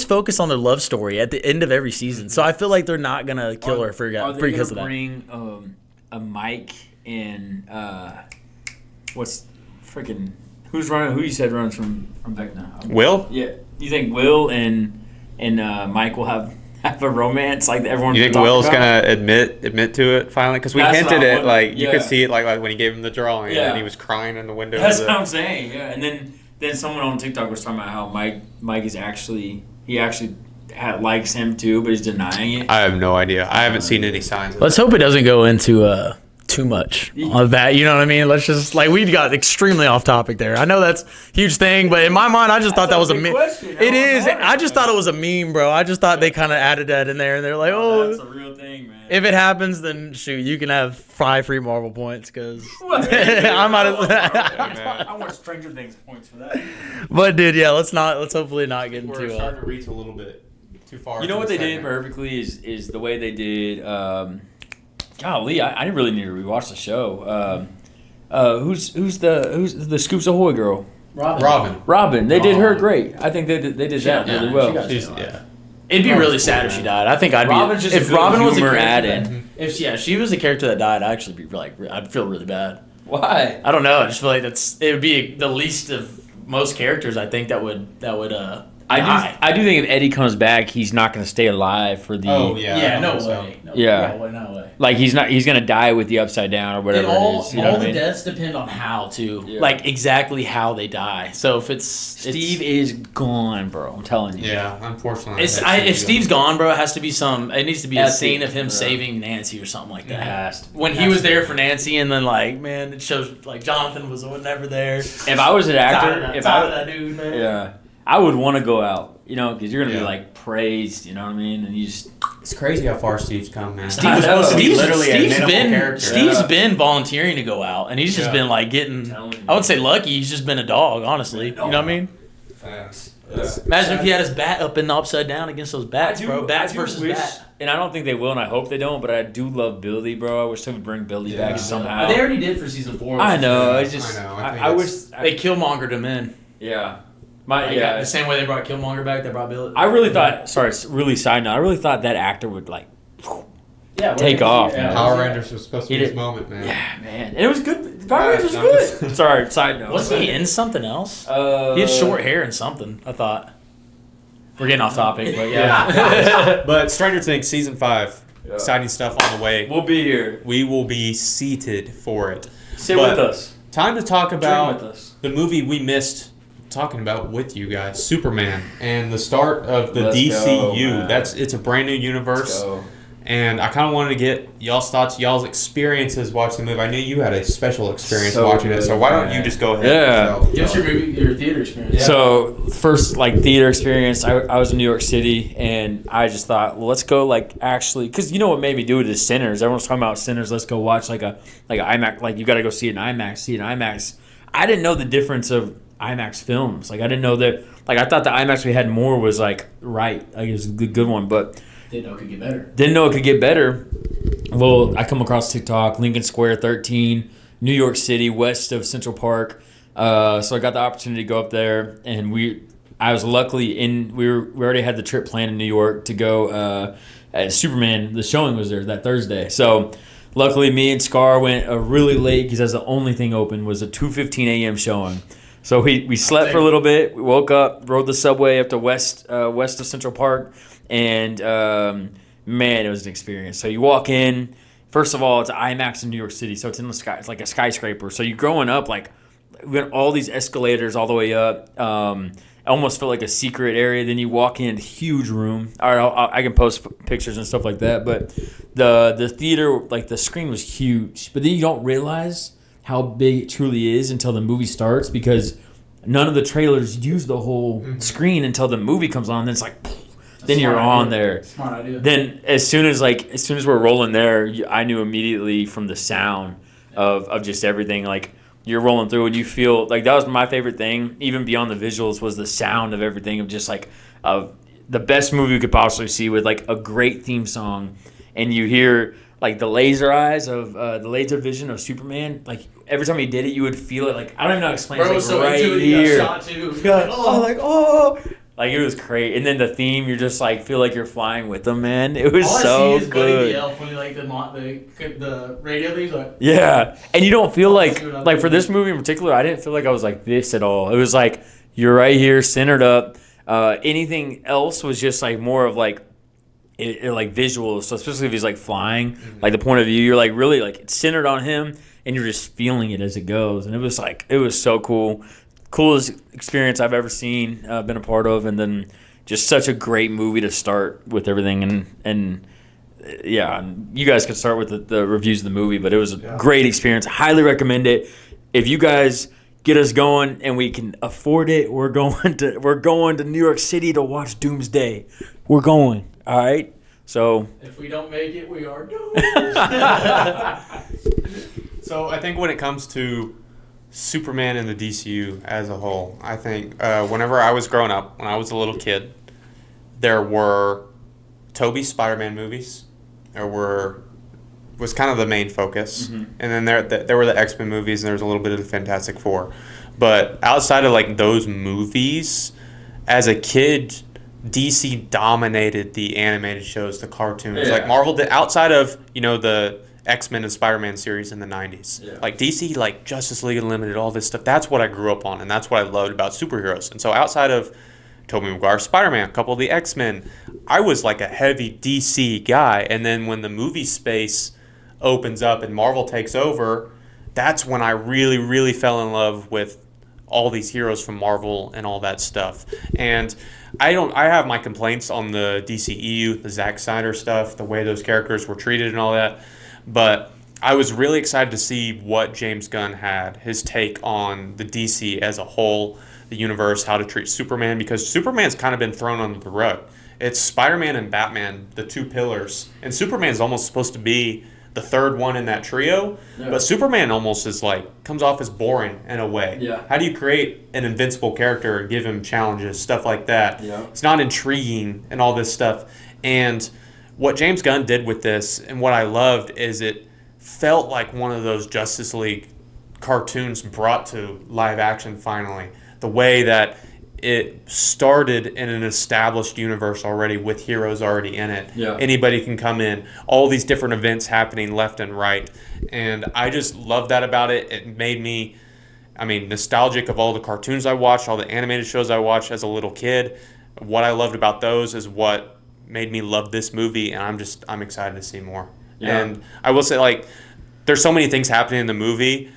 Speaker 4: focus on their love story at the end of every season. So I feel like they're not gonna kill her
Speaker 1: Are they
Speaker 4: because of
Speaker 1: gonna
Speaker 4: that.
Speaker 1: bring a Mike and what's freaking who's running? Who you said runs from Vecna?
Speaker 2: Will?
Speaker 1: Yeah. You think Will and Mike will have a romance like everyone?
Speaker 2: You think Will's gonna admit to it finally? Because we
Speaker 1: That's
Speaker 2: hinted
Speaker 1: what I
Speaker 2: it,
Speaker 1: wonder.
Speaker 2: like you
Speaker 1: Yeah.
Speaker 2: could see it, like when he gave him the drawing,
Speaker 1: Yeah.
Speaker 2: and he was crying in the window.
Speaker 1: That's
Speaker 2: of
Speaker 1: what
Speaker 2: the,
Speaker 1: I'm saying. Yeah, and then someone on TikTok was talking about how Mike is actually likes him too, but he's denying it.
Speaker 2: I have no idea. I haven't seen any signs of
Speaker 4: Let's hope it doesn't go into too much of that. You know what I mean? Let's just we got extremely off topic there. I know that's a huge thing, but in my mind, I just thought that was a meme. It is. I just thought it was a meme, bro. I just thought they kind of added that in there, and they're like, oh,
Speaker 1: that's a real thing, man.
Speaker 4: if it happens, then shoot, you can have 5 free Marvel points because I might have.
Speaker 1: I want Stranger Things points for that.
Speaker 4: But dude, yeah, let's hopefully not get
Speaker 2: We're
Speaker 4: into.
Speaker 2: starting to reach a little bit too far.
Speaker 1: You know what they did perfectly is the way they did. Golly, I didn't really need to rewatch the show. Who's the Scoops Ahoy girl?
Speaker 2: Robin.
Speaker 1: They did her great. I think they did that really well.
Speaker 4: It'd be really sad if she died. I think I'd
Speaker 1: Robin's
Speaker 4: be
Speaker 1: just
Speaker 4: if
Speaker 1: a good
Speaker 4: Robin was a
Speaker 1: humor
Speaker 4: character
Speaker 1: add-in.
Speaker 4: if she was a character that died, I'd actually be I'd feel really bad.
Speaker 1: Why?
Speaker 4: I don't know. I just feel like it would be the least of most characters. I think that would die.
Speaker 1: I do think if Eddie comes back, he's not going to stay alive for the.
Speaker 2: Oh yeah.
Speaker 4: Yeah, no
Speaker 2: So.
Speaker 4: way. No,
Speaker 1: Yeah.
Speaker 4: no way.
Speaker 1: Like he's going to die with the upside down or whatever
Speaker 4: And all
Speaker 1: it is. You know what I
Speaker 4: the
Speaker 1: mean?
Speaker 4: deaths depend on how too.
Speaker 1: Yeah.
Speaker 4: Like exactly how they die. So if
Speaker 1: Steve is gone, bro. I'm telling you.
Speaker 2: Yeah, unfortunately.
Speaker 4: if Steve's gone, bro, it has to be it needs to be a
Speaker 1: Epic,
Speaker 4: scene of him
Speaker 1: bro.
Speaker 4: saving Nancy or something like that.
Speaker 1: It has to.
Speaker 4: When he was there for Nancy, and then man, it shows Jonathan was never there.
Speaker 1: If I was an actor,
Speaker 4: That dude, man.
Speaker 1: yeah, I would want to go out. Because you're gonna
Speaker 2: Yeah.
Speaker 1: be praised. You know what I mean? And you just.
Speaker 2: It's crazy how far Steve's come, man.
Speaker 1: I know.
Speaker 4: Steve's
Speaker 2: literally a character.
Speaker 4: Steve's been volunteering to go out, and he's just been getting.
Speaker 1: Telling you.
Speaker 4: I would say lucky. He's just been a dog, honestly. You know what I mean?
Speaker 2: Facts.
Speaker 4: Imagine if he had his bat up and upside down against those bats, bro. Bats versus bat.
Speaker 1: And I don't think they will, and I hope they don't. But I do love Billy, bro. I wish they would bring Billy back somehow.
Speaker 4: They already did for season 4.
Speaker 1: I know.
Speaker 2: Yeah,
Speaker 1: It's just.
Speaker 2: I know. I think
Speaker 1: I
Speaker 2: it's-
Speaker 1: wish.
Speaker 4: They Killmongered him in.
Speaker 1: Yeah.
Speaker 4: The same way they brought Killmonger back, they brought Billy.
Speaker 1: I really thought. Sorry, really side note. I really thought that actor would take off. Man.
Speaker 2: Power Rangers was supposed to be
Speaker 1: He
Speaker 2: his
Speaker 1: did-
Speaker 2: moment, man.
Speaker 1: Yeah, man. And it was good. Power Rangers was good. Sorry, side note.
Speaker 4: Wasn't he in something else? He had short hair in something, I thought. We're getting off topic, but yeah.
Speaker 2: But Stranger Things season 5, exciting stuff on the way.
Speaker 1: We'll be here.
Speaker 2: We will be seated for it.
Speaker 1: Sit
Speaker 2: But
Speaker 1: with us.
Speaker 2: Time to talk
Speaker 1: Dream
Speaker 2: about
Speaker 1: with us.
Speaker 2: the movie we missed talking about with you guys, Superman, and the start of the
Speaker 1: Let's
Speaker 2: DCU.
Speaker 1: go, man.
Speaker 2: It's a brand new universe.
Speaker 1: So,
Speaker 2: And I kind of wanted to get y'all's thoughts, y'all's experiences watching the movie. I knew you had a special experience
Speaker 1: So
Speaker 2: watching it, so why don't
Speaker 1: good,
Speaker 2: you just go ahead?
Speaker 1: Yeah.
Speaker 2: and
Speaker 4: Give us your theater experience.
Speaker 1: So first, theater experience. I was in New York City, and I just thought, well, let's go actually, because you know what made me do it is Sinners. Everyone's talking about Sinners. Let's go watch an IMAX. You got to go see it in IMAX. See it in IMAX. I didn't know the difference of IMAX films. I didn't know that. I thought the IMAX we had more was right. It was a good one, but
Speaker 4: Didn't know it could get better.
Speaker 1: didn't know it could get better. Well, I come across TikTok, Lincoln Square 13, New York City, west of Central Park. So I got the opportunity to go up there, and I was luckily we already had the trip planned in New York to go at Superman. The showing was there that Thursday. So luckily, me and Scar went really late because that's the only thing open was a 2:15 a.m. showing. So we slept for a little bit. We woke up, rode the subway up to west of Central Park, and man, it was an experience. So you walk in. First of all, it's IMAX in New York City, so it's in the sky. It's like a skyscraper. So you're growing up we went all these escalators all the way up. Almost felt like a secret area. Then you walk in, huge room. All right, I can post pictures and stuff like that. But the theater, the screen was huge. But then you don't realize how big it truly is until the movie starts, because none of the trailers use the whole screen until the movie comes on. Then it's then you're on there.
Speaker 4: Smart idea.
Speaker 1: Then as soon as we're rolling there, I knew immediately from the sound of just everything. You're rolling through and you feel that was my favorite thing, even beyond the visuals, was the sound of everything, of just of the best movie you could possibly see with a great theme song, and you hear the laser eyes of the laser vision of Superman. Every time he did it, you would feel it. I don't even know how to explain it. It's right here. It was great. And then the theme, you're just feel like you're flying with them, man. It was so good.
Speaker 4: The radio things
Speaker 1: Yeah. And you don't feel
Speaker 4: Oh,
Speaker 1: for this movie in particular, I didn't feel like I was this at all. It was you're right here, centered up. Anything else was just more of visuals. So especially if he's flying, the point of view, you're really it's centered on him, and you're just feeling it as it goes. And it was so cool. Coolest experience I've ever seen, been a part of, and then just such a great movie to start with everything, and yeah, you guys can start with the reviews of the movie, but it was a great experience. Highly recommend it. If you guys get us going and we can afford it, we're going to New York City to watch Doomsday. We're going. All right. So
Speaker 4: if we don't make it, we are doomed.
Speaker 2: So I think when it comes to Superman and the DCU as a whole, I think whenever I was growing up, when I was a little kid, there were Tobey's Spider-Man movies. Was kind of the main focus, and then there were the X-Men movies, and there was a little bit of the Fantastic Four. But outside of like those movies, as a kid, DC dominated the animated shows, the cartoons. Like Marvel did, outside of the X-Men and Spider-Man series in the 90s. Yeah. Like DC, like Justice League Unlimited, all this stuff. That's what I grew up on, and that's what I loved about superheroes. And so outside of Tobey Maguire's Spider-Man, a couple of the X-Men, I was like a heavy DC guy. And then when the movie space opens up and Marvel takes over, that's when I really, really fell in love with all these heroes from Marvel and all that stuff. And I have my complaints on the DCEU, the Zack Snyder stuff, the way those characters were treated and all that. But I was really excited to see what James Gunn had, his take on the DC as a whole, the universe, how to treat Superman, because Superman's kind of been thrown under the rug. It's Spider-Man and Batman, the two pillars, and Superman's almost supposed to be the third one in that trio, but Superman almost is like, comes off as boring in a way.
Speaker 1: Yeah.
Speaker 2: How do you create an invincible character and give him challenges, stuff like that?
Speaker 1: Yeah.
Speaker 2: It's not intriguing and all this stuff. And what James Gunn did with this, and what I loved, is it felt like one of those Justice League cartoons brought to live action finally. The way that it started in an established universe already with heroes already in it.
Speaker 1: Yeah.
Speaker 2: Anybody can come in. All these different events happening left and right. And I just love that about it. It made me, nostalgic of all the cartoons I watched, all the animated shows I watched as a little kid. What I loved about those is what made me love this movie, and I'm excited to see more. Yeah. And I will say, like, there's so many things happening in the movie.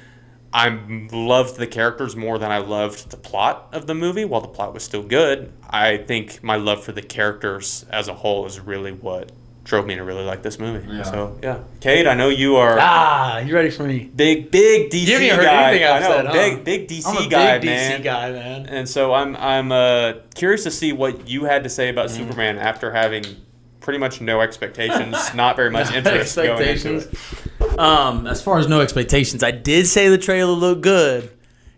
Speaker 2: I loved the characters more than I loved the plot of the movie. While the plot was still good, I think my love for the characters as a whole is really what drove me to really like this movie. Yeah. So, yeah. Cade, I know you are...
Speaker 4: you ready for me?
Speaker 2: Big DC
Speaker 4: you haven't heard
Speaker 2: guy.
Speaker 4: anything I've said, huh?
Speaker 2: Big DC
Speaker 4: I'm a
Speaker 2: guy,
Speaker 4: big
Speaker 2: man.
Speaker 4: DC guy, man.
Speaker 2: And so I'm curious to see what you had to say about Superman after having pretty much no expectations, not very much interest going into it.
Speaker 4: As far as no expectations, I did say the trailer looked good.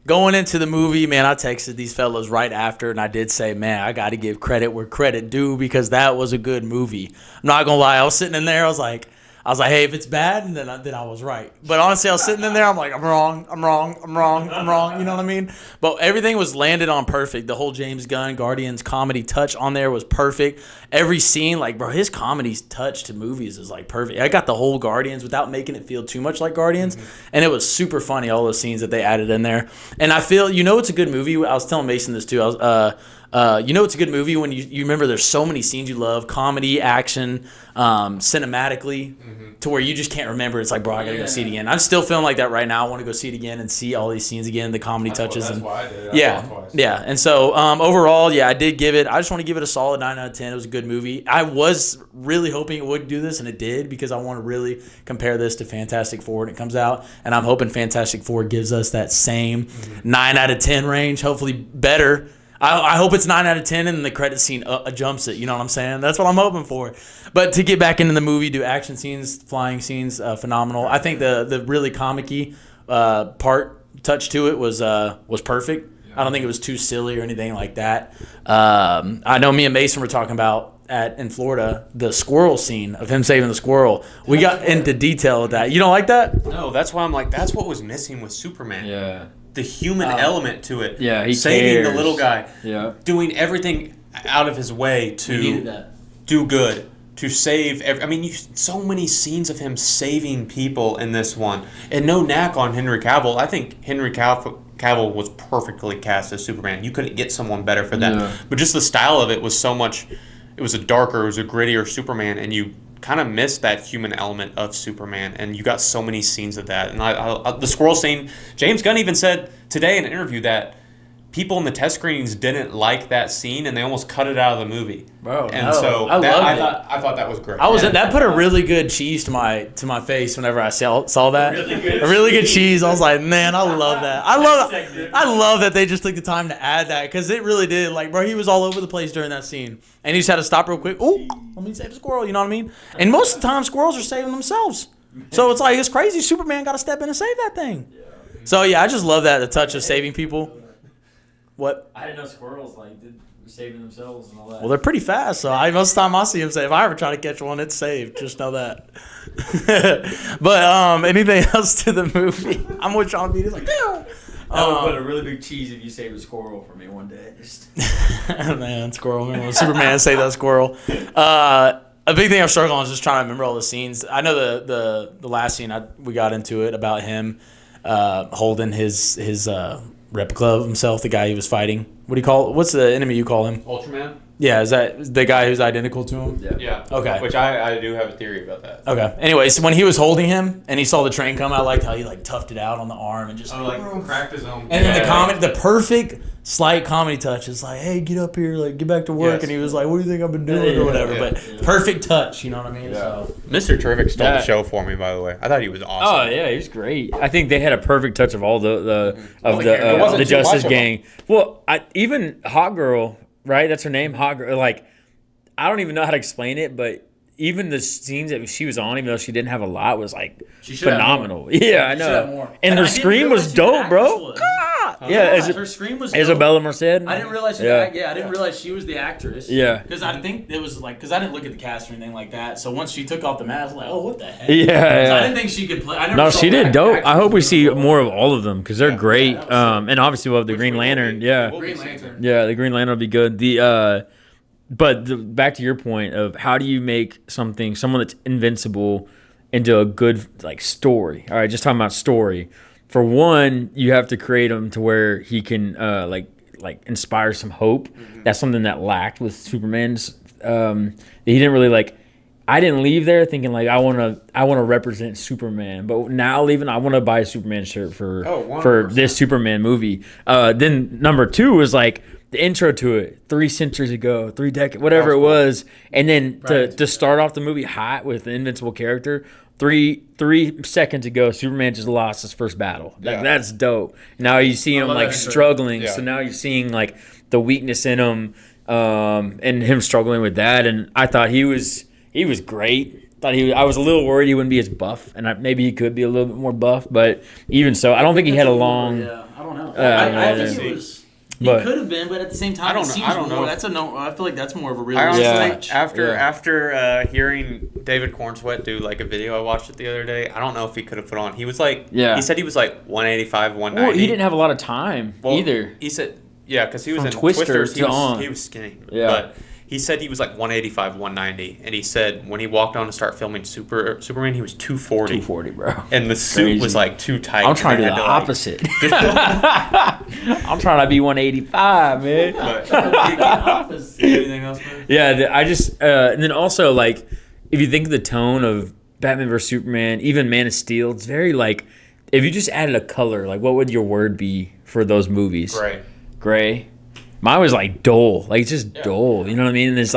Speaker 4: Going into the movie, man, I texted these fellas right after, and I did say, man, I got to give credit where credit due, because that was a good movie. I'm not going to lie. I was sitting in there. I was like, hey, if it's bad, and then I was right. But honestly, I was sitting in there. I'm like, I'm wrong. You know what I mean? But everything was landed on perfect. The whole James Gunn Guardians comedy touch on there was perfect. Every scene, like, bro, his comedy's touch to movies is like perfect. I got the whole Guardians without making it feel too much like Guardians, and it was super funny, all those scenes that they added in there. And I feel, it's a good movie. I was telling Mason this too. It's a good movie when you remember there's so many scenes you love, comedy, action, cinematically, to where you just can't remember. It's like, bro, I gotta go see it again. I'm still feeling like that right now. I want to go see it again and see all these scenes again, the comedy touches.
Speaker 2: That's why I did it.
Speaker 4: Yeah. And so overall, I did give it. I just want to give it a solid 9 out of 10. It was a good movie. I was really hoping it would do this, and it did, because I want to really compare this to Fantastic Four when it comes out, and I'm hoping Fantastic Four gives us that same 9 out of 10 range. Hopefully better. I hope it's 9 out of 10 and the credit scene jumps it. You know what I'm saying? That's what I'm hoping for. But to get back into the movie, do action scenes, flying scenes, phenomenal. I think the really comic-y touch to it was perfect. I don't think it was too silly or anything like that. I know me and Mason were talking about in Florida, the squirrel scene of him saving the squirrel. We got into detail with that. You don't like that?
Speaker 2: No, that's why I'm like, that's what was missing with Superman.
Speaker 1: Yeah.
Speaker 2: The human element to it.
Speaker 1: Yeah, he
Speaker 2: saving
Speaker 1: cares.
Speaker 2: the little guy.
Speaker 1: Yeah.
Speaker 2: Doing everything out of his way to do good, to save. So many scenes of him saving people in this one, and no knack on Henry Cavill. I think Henry Cavill was perfectly cast as Superman. You couldn't get someone better for that. Yeah. But just the style of it was so much. It was a grittier Superman, and you kind of missed that human element of Superman, and you got so many scenes of that. And I the squirrel scene, James Gunn even said today in an interview that people in the test screenings didn't like that scene, and they almost cut it out of the movie.
Speaker 4: Bro,
Speaker 2: And
Speaker 4: no.
Speaker 2: so
Speaker 4: I loved it.
Speaker 2: I thought that was great.
Speaker 4: That put a really good cheese to my face whenever I saw that. A really good cheese. I was like, man, I love that. I love that they just took the time to add that because it really did. Like, bro, he was all over the place during that scene, and he just had to stop real quick. Ooh, let me save the squirrel. You know what I mean? And most of the time, squirrels are saving themselves. So it's like it's crazy. Superman got to step in and save that thing. So yeah, I just love that, the touch of saving people. What?
Speaker 1: I didn't know squirrels did saving themselves and all that.
Speaker 4: Well, they're pretty fast, so most of the time I see them say, if I ever try to catch one, it's saved. Just know that. But anything else to the movie? I'm with Sean B. He's like, damn.
Speaker 1: I would put a really big cheese if you saved a squirrel for me one day.
Speaker 4: Man, squirrel. Remember when Superman saved that squirrel? A big thing I'm struggling on is just trying to remember all the scenes. I know the last scene we got into it about him holding his replica of himself, the guy he was fighting. What do you call? What's the enemy you call him?
Speaker 2: Ultraman?
Speaker 4: Yeah, is that the guy who's identical to him?
Speaker 2: Yeah.
Speaker 4: Okay.
Speaker 2: Which I do have a theory about that.
Speaker 4: Okay. Anyways, when he was holding him and he saw the train come, I liked how he toughed it out on the arm and just
Speaker 2: Cracked his own.
Speaker 4: And then the perfect slight comedy touch is like, hey, get up here, get back to work.
Speaker 2: Yes.
Speaker 4: And he was like, what do you think I've been doing or whatever?
Speaker 2: Yeah.
Speaker 4: But perfect touch, you know what I mean?
Speaker 2: Yeah.
Speaker 4: So
Speaker 2: Mr. Terrific stole
Speaker 1: Yeah.
Speaker 2: the show for me, by the way. I thought he was
Speaker 1: Oh
Speaker 2: awesome.
Speaker 1: yeah, he was great. I think they had a perfect touch of all the
Speaker 2: wasn't too
Speaker 1: Justice
Speaker 2: much of
Speaker 1: Gang. Well, even Hot Girl, right? That's her name, Hot Girl. I don't even know how to explain it, but even the scenes that she was on, even though she didn't have a lot, was
Speaker 4: She should have
Speaker 1: phenomenal. Yeah, I
Speaker 4: She should have
Speaker 1: know.
Speaker 4: more.
Speaker 1: And her
Speaker 4: I didn't
Speaker 1: scream
Speaker 4: realize
Speaker 1: was
Speaker 4: who the
Speaker 1: dope,
Speaker 4: actress
Speaker 1: bro.
Speaker 4: was.
Speaker 1: Yeah,
Speaker 4: her scream was dope.
Speaker 1: Isabella Merced.
Speaker 4: I didn't realize who
Speaker 1: Yeah.
Speaker 4: I didn't realize she was the actress.
Speaker 1: Yeah.
Speaker 4: Because I think it was because I didn't look at the cast or anything like that. So once she took off the mask, I was like, oh, what the heck?
Speaker 1: Yeah,
Speaker 4: 'Cause
Speaker 1: yeah.
Speaker 4: I didn't think she could play. I never
Speaker 1: No,
Speaker 4: saw
Speaker 1: she did
Speaker 4: black
Speaker 1: dope.
Speaker 4: actors
Speaker 1: I hope we
Speaker 4: in
Speaker 1: see
Speaker 4: the role.
Speaker 1: more of all of them because they're great.
Speaker 4: that was
Speaker 1: And obviously we'll have the Green Lantern. Yeah.
Speaker 4: Green Lantern.
Speaker 1: Yeah, the Green Lantern will be good. Back to your point of how do you make someone that's invincible into a good story? All right, just talking about story. For one, you have to create him to where he can inspire some hope. Mm-hmm. That's something that lacked with Superman's. He didn't really I didn't leave there thinking I want to represent Superman, but now leaving I want to buy a Superman shirt for this Superman movie. Then number two was the intro to it 3 centuries ago, 3 decades, whatever it was, and then to start off the movie hot with an invincible character. 3 seconds ago, Superman just lost his first battle. That's dope. Now you see him struggling.
Speaker 2: Yeah.
Speaker 1: So now you're seeing the weakness in him, and him struggling with that. And I thought he was great. I was a little worried he wouldn't be as buff, and maybe he could be a little bit more buff. But even so, I don't think he had a long.
Speaker 4: Yeah, I don't know.
Speaker 1: I
Speaker 4: think it was. He
Speaker 1: But-
Speaker 4: could have been, but at the same time,
Speaker 2: I don't
Speaker 4: it
Speaker 2: know-
Speaker 4: seems
Speaker 2: I don't
Speaker 4: more.
Speaker 2: know.
Speaker 4: That's a no. I feel like that's more of a
Speaker 2: I
Speaker 4: realistic
Speaker 2: honestly,
Speaker 4: touch.
Speaker 2: after hearing David Cornsweet do a video, I watched it the other day. I don't know if he could have put on. He was he said he was 185, 190.
Speaker 1: Well, he didn't have a lot of time either.
Speaker 2: He said, because he was
Speaker 1: From
Speaker 2: in
Speaker 1: Twister
Speaker 2: Twisters,
Speaker 1: to on.
Speaker 2: he was skinny.
Speaker 1: Yeah.
Speaker 2: But he said he was 185, 190, and he said when he walked on to start filming Superman, he was 240.
Speaker 1: 240, bro.
Speaker 2: And the suit was too tight.
Speaker 1: I'm trying to do
Speaker 2: and
Speaker 1: the
Speaker 2: they had
Speaker 1: opposite. I'm trying to be 185, man.
Speaker 2: Anything else, man?
Speaker 1: Yeah, I just and then also if you think of the tone of Batman vs Superman, even Man of Steel, it's very if you just added a color, what would your word be for those movies? Gray. Mine was dull, it's just dull. You know what I mean? And it's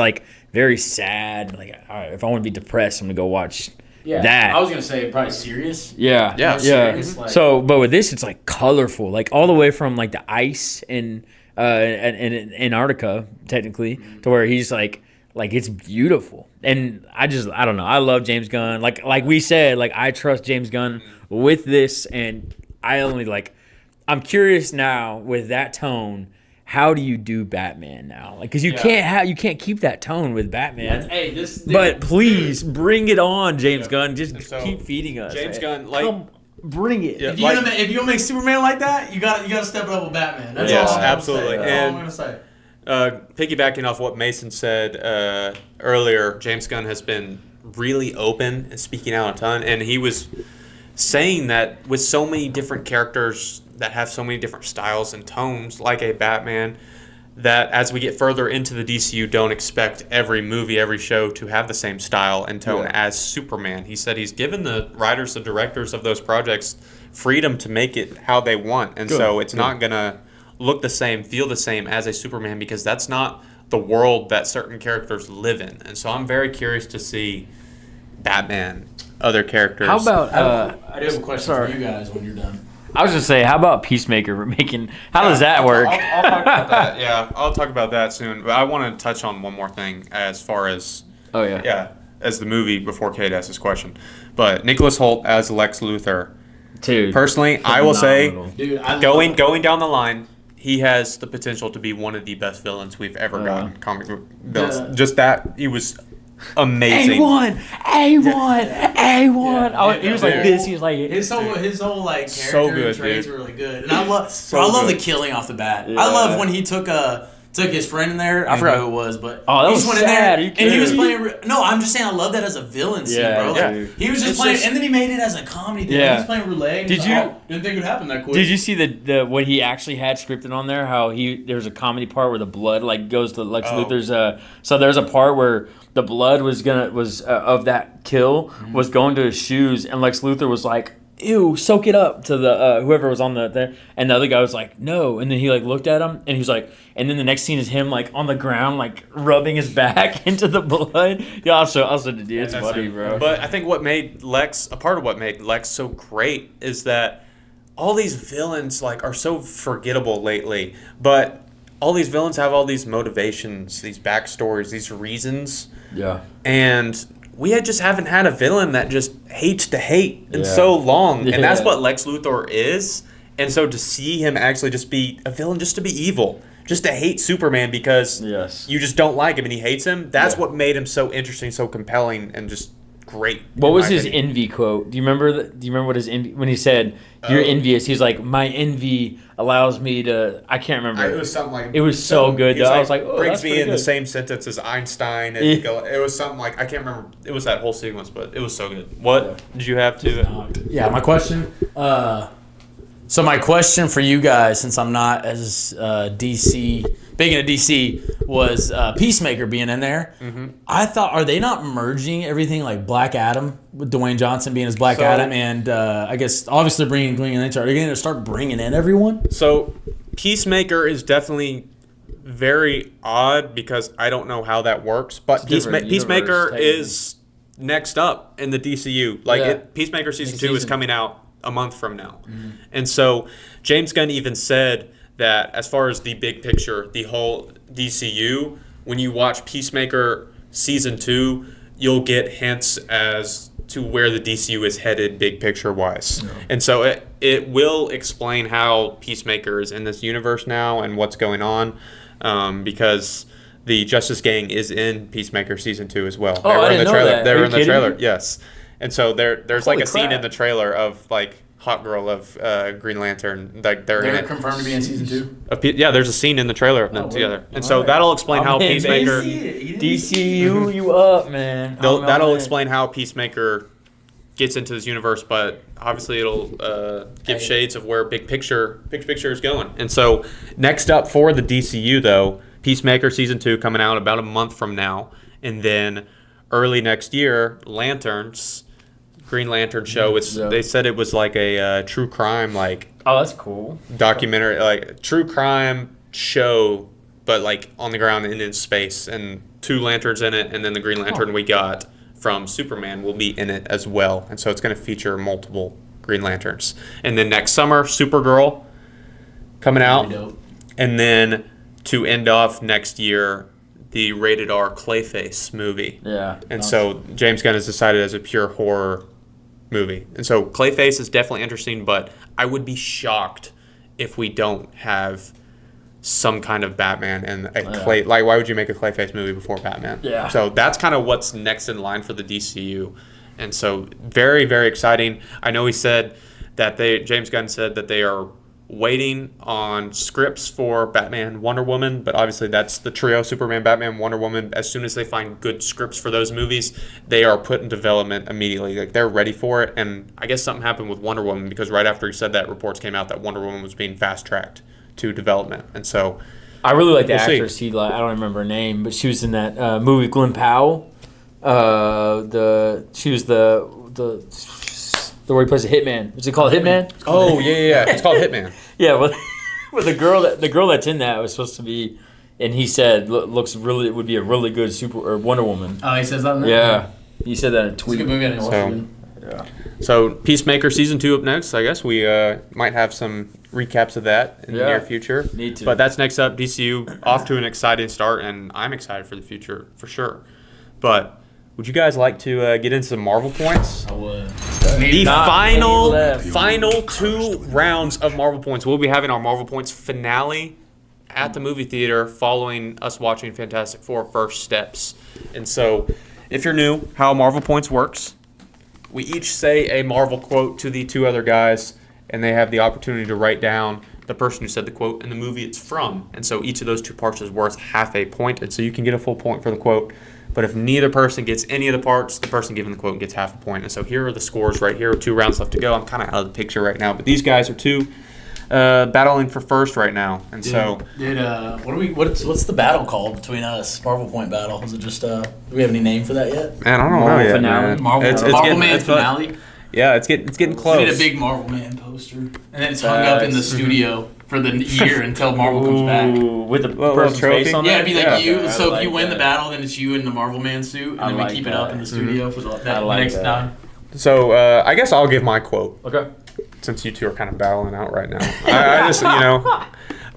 Speaker 1: very sad. All right, if I want to be depressed, I'm gonna go watch that.
Speaker 4: I was gonna say probably serious.
Speaker 1: Yeah.
Speaker 4: serious,
Speaker 1: So, but with this, it's colorful, all the way from the ice in Antarctica, technically, to where he's it's beautiful. And I don't know. I love James Gunn. Like we said, I trust James Gunn with this, and I only I'm curious now with that tone. How do you do Batman now? Because you can't keep that tone with Batman. But please bring it on, James Gunn. Just keep feeding us.
Speaker 2: James Gunn,
Speaker 1: Come, bring it.
Speaker 2: Yeah.
Speaker 4: If you gonna make Superman like that, you gotta step it up with Batman. That's
Speaker 2: Yes,
Speaker 4: all.
Speaker 2: absolutely.
Speaker 4: That's all I'm gonna say.
Speaker 2: Piggybacking off what Mason said earlier, James Gunn has been really open and speaking out a ton, and he was saying that with so many different characters that have so many different styles and tones, like a Batman, that as we get further into the DCU, don't expect every movie, every show to have the same style and tone as Superman. He said he's given the writers, the directors of those projects freedom to make it how they want, and so it's not gonna look the same, feel the same as a Superman, because that's not the world that certain characters live in. And so I'm very curious to see Batman, other characters.
Speaker 1: How about
Speaker 4: I do have a question
Speaker 1: sorry.
Speaker 4: for you guys when you're done.
Speaker 1: I was just say, how about Peacemaker making? How does that work?
Speaker 2: I'll talk about that. Yeah, I'll talk about that soon. But I want to touch on one more thing as far as
Speaker 1: Oh yeah.
Speaker 2: yeah, as the movie before Kate asks this question. But Nicholas Hoult as Lex Luthor.
Speaker 1: Dude.
Speaker 2: Personally, I will say,
Speaker 1: Phenomenal.
Speaker 4: Dude, I
Speaker 2: going
Speaker 4: love-
Speaker 2: going down the line, he has the potential to be one of the best villains we've ever gotten. Comic book villains.
Speaker 4: Yeah.
Speaker 2: Just that, he was amazing.
Speaker 1: A1. He was like
Speaker 4: Dude.
Speaker 1: this. He was like
Speaker 4: His whole like character
Speaker 2: So good,
Speaker 4: and traits
Speaker 2: dude.
Speaker 4: were really good, and I love
Speaker 2: So
Speaker 4: I love
Speaker 2: good.
Speaker 4: the killing off the bat.
Speaker 1: Yeah.
Speaker 4: I love when he took his friend in there. I forgot who it was, but
Speaker 1: Oh, that
Speaker 4: he
Speaker 1: was
Speaker 4: just went
Speaker 1: sad.
Speaker 4: in
Speaker 1: You
Speaker 4: there and he was
Speaker 1: kidding.
Speaker 4: playing. No, I'm just saying I love that as a villain scene,
Speaker 1: Yeah,
Speaker 4: bro.
Speaker 1: yeah.
Speaker 4: Like, he was just
Speaker 2: It's
Speaker 4: playing,
Speaker 2: just-
Speaker 4: and then he made it as a comedy thing.
Speaker 1: Yeah.
Speaker 4: He was playing roulette. and
Speaker 1: Did
Speaker 4: he's
Speaker 1: you-
Speaker 4: like, oh, didn't think it would happen that quick.
Speaker 1: Did you see the what he actually had scripted on there? How there was a comedy part where the blood like goes to Lex
Speaker 2: Oh.
Speaker 1: Luthor's. So there's a part where the blood was of that kill was going to his shoes, and Lex Luthor was like, "Ew, soak it up," to the whoever was on there, and the other guy was like, "No," and then he like looked at him, and he was like, and then the next scene is him like on the ground like rubbing his back into the blood. Yeah, I'll show the dude. It's
Speaker 2: That's
Speaker 1: funny,
Speaker 2: it.
Speaker 1: bro.
Speaker 2: But I think a part of what made Lex so great is that all these villains like are so forgettable lately. But all these villains have all these motivations, these backstories, these reasons,
Speaker 1: yeah.
Speaker 2: and we just haven't had a villain that just hates to hate in
Speaker 1: Yeah.
Speaker 2: so long. And that's
Speaker 1: Yeah.
Speaker 2: what Lex Luthor is. And so to see him actually just be a villain, just to be evil, just to hate Superman because
Speaker 1: Yes.
Speaker 2: you just don't like him and he hates him, that's
Speaker 1: Yeah.
Speaker 2: what made him so interesting, so compelling, and just great.
Speaker 1: What
Speaker 2: in
Speaker 1: was
Speaker 2: my
Speaker 1: his
Speaker 2: opinion.
Speaker 1: envy quote? Do you remember? Do you remember what his envy when he said, "You're envious"? He's like, "My envy allows me to." I can't remember.
Speaker 2: It was something like
Speaker 1: It was so good,
Speaker 2: he's
Speaker 1: though. I was like, oh,
Speaker 2: brings
Speaker 1: that's
Speaker 2: me
Speaker 1: pretty
Speaker 2: in the
Speaker 1: good.
Speaker 2: same sentence as Einstein, and
Speaker 1: Yeah.
Speaker 2: it was something like I can't remember. It was that whole sequence, but it was so good. What did you have to?
Speaker 4: Yeah, my question. So my question for you guys, since I'm not as DC big into DC, was Peacemaker being in there.
Speaker 2: Mm-hmm.
Speaker 4: I thought, are they not merging everything like Black Adam with Dwayne Johnson being as Black
Speaker 2: So-
Speaker 4: Adam, and I guess obviously bringing Green Lantern? Are they going to start bringing in everyone?
Speaker 2: So Peacemaker is definitely very odd because I don't know how that works, but
Speaker 1: different
Speaker 2: Peacemaker
Speaker 1: universe, technically.
Speaker 2: is next up in the DCU. Like
Speaker 1: Yeah.
Speaker 2: Peacemaker season
Speaker 4: Next
Speaker 2: 2 is
Speaker 4: season.
Speaker 2: coming out a month from now. And so James Gunn even said that as far as the big picture, the whole DCU, when you watch Peacemaker season 2, you'll get hints as to where the DCU is headed big picture wise. And so it will explain how Peacemaker is in this universe now and what's going on, because the Justice Gang is in Peacemaker season 2 as well.
Speaker 1: Oh, I didn't know that.
Speaker 2: They
Speaker 1: Are
Speaker 2: were
Speaker 1: you
Speaker 2: in the
Speaker 1: kidding
Speaker 2: trailer.
Speaker 1: me?
Speaker 2: Yes. And so there's
Speaker 1: Holy
Speaker 2: like a scene
Speaker 1: crap.
Speaker 2: in the trailer of like Hot Girl of Green Lantern, like they're in
Speaker 4: They're
Speaker 2: it.
Speaker 4: confirmed to be in season 2.
Speaker 2: Yeah, there's a scene in the trailer of them
Speaker 4: Oh,
Speaker 2: together, and
Speaker 4: all
Speaker 2: so
Speaker 4: right.
Speaker 2: that'll explain how
Speaker 1: man,
Speaker 2: Peacemaker.
Speaker 1: DCU, you up, man?
Speaker 2: That'll explain how Peacemaker gets into this universe, but obviously it'll give shades of where big picture is going. And so next up for the DCU though, Peacemaker season 2 coming out about a month from now, and then early next year, Lanterns. Green Lantern show.
Speaker 1: Yeah.
Speaker 2: They said it was like a true crime like
Speaker 1: Oh, that's cool.
Speaker 2: documentary, like true crime show, but like on the ground and in space, and 2 lanterns in it, and then the Green Lantern we got from Superman will be in it as well, and so it's going to feature multiple Green Lanterns. And then next summer, Supergirl coming out,
Speaker 4: Dope.
Speaker 2: and then to end off next year, the rated R Clayface movie.
Speaker 1: Yeah.
Speaker 2: And so James Gunn has decided as a pure horror movie. And so Clayface is definitely interesting, but I would be shocked if we don't have some kind of Batman and a Clay. Like, why would you make a Clayface movie before Batman?
Speaker 1: Yeah.
Speaker 2: So that's kind of what's next in line for the DCU. And so very, very exciting. I know he said that James Gunn said that they are waiting on scripts for Batman, Wonder Woman, but obviously that's the trio, Superman, Batman, Wonder Woman. As soon as they find good scripts for those movies, they are put in development immediately. Like, they're ready for it. And I guess something happened with Wonder Woman, because right after he said that, reports came out that Wonder Woman was being fast-tracked to development. And so
Speaker 1: I really like the
Speaker 2: We'll see.
Speaker 1: actress. I don't remember her name, but she was in that movie Glen Powell. She was the where he plays a hitman. Is it called Hitman?
Speaker 2: yeah. It's called Hitman.
Speaker 1: Yeah, well, But the girl that's in that was supposed to be, and he said looks really would be a really good super or Wonder Woman.
Speaker 4: Oh, he says that in there?
Speaker 1: Yeah, he said that in a
Speaker 4: It's a
Speaker 1: tweet.
Speaker 4: good movie. I didn't watch it.
Speaker 1: Yeah.
Speaker 2: So Peacemaker season 2 up next. I guess we might have some recaps of that in the
Speaker 1: Yeah.
Speaker 2: near future.
Speaker 1: Need to.
Speaker 2: But that's next up. DCU off to an exciting start, and I'm excited for the future for sure. But would you guys like to get into some Marvel points?
Speaker 4: I would.
Speaker 2: The
Speaker 1: Not many left.
Speaker 2: final 2 rounds of Marvel points. We'll be having our Marvel points finale at the movie theater following us watching Fantastic Four First Steps. And so, if you're new, how Marvel points works, we each say a Marvel quote to the 2 other guys, and they have the opportunity to write down the person who said the quote and the movie it's from. And so each of those 2 parts is worth half a point, and so you can get a full point for the quote. But if neither person gets any of the parts, the person giving the quote gets half a point. And so here are the scores right here. 2 rounds left to go. I'm kind of out of the picture right now, but these guys are 2 battling for first right now. And so,
Speaker 4: what's the battle called between us? Marvel Point battle. Is it just do we have any name for that yet?
Speaker 2: man, I don't
Speaker 1: Marvel
Speaker 2: know yet,
Speaker 1: finale.
Speaker 2: man.
Speaker 4: Marvel
Speaker 2: getting-
Speaker 4: Man
Speaker 2: it's-
Speaker 4: finale.
Speaker 2: Yeah, it's getting close.
Speaker 4: We need a big Marvel Man poster, and then it's hung up in the studio for the year until Marvel comes back.
Speaker 1: Ooh, with the
Speaker 2: Little
Speaker 1: person's
Speaker 2: trophy?
Speaker 1: face on
Speaker 4: Yeah,
Speaker 1: it.
Speaker 4: it'd be like
Speaker 2: Yeah.
Speaker 4: you.
Speaker 1: I
Speaker 4: So if
Speaker 1: like
Speaker 4: you win the
Speaker 1: that.
Speaker 4: battle, then it's you in the Marvel Man suit, and
Speaker 1: I
Speaker 4: then we
Speaker 1: like
Speaker 4: keep it
Speaker 1: that.
Speaker 4: up in the studio for
Speaker 1: I like
Speaker 4: next
Speaker 1: that.
Speaker 4: time.
Speaker 2: So I guess I'll give my quote
Speaker 1: Okay.
Speaker 2: since you 2 are kind of battling out right now. I just,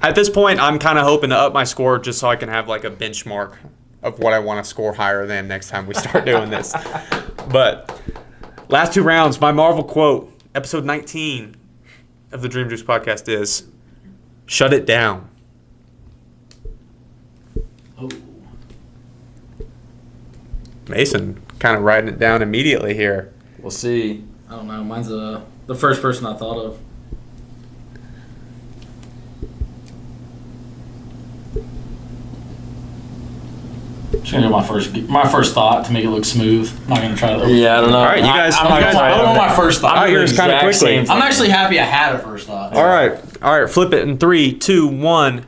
Speaker 2: at this point, I'm kind of hoping to up my score just so I can have like a benchmark of what I want to score higher than next time we start doing this. But last 2 rounds, my Marvel quote, episode 19 of the Dream Juice podcast is, "Shut it down."
Speaker 4: Oh.
Speaker 2: Mason kind of writing it down immediately here.
Speaker 1: We'll see.
Speaker 4: I don't know. Mine's the first person I thought of. Just gonna go my first thought to make it look smooth. I'm not gonna try to.
Speaker 1: Yeah, I don't know.
Speaker 2: All right, you guys-
Speaker 1: I'm
Speaker 2: you
Speaker 1: not
Speaker 2: guys-
Speaker 1: gonna try
Speaker 4: I
Speaker 1: to-
Speaker 4: want my first thought.
Speaker 2: All right, yours kind of
Speaker 1: Exact
Speaker 2: quickly.
Speaker 1: same
Speaker 4: I'm actually happy I had a first thought.
Speaker 2: All right, flip it in 3, 2, 1.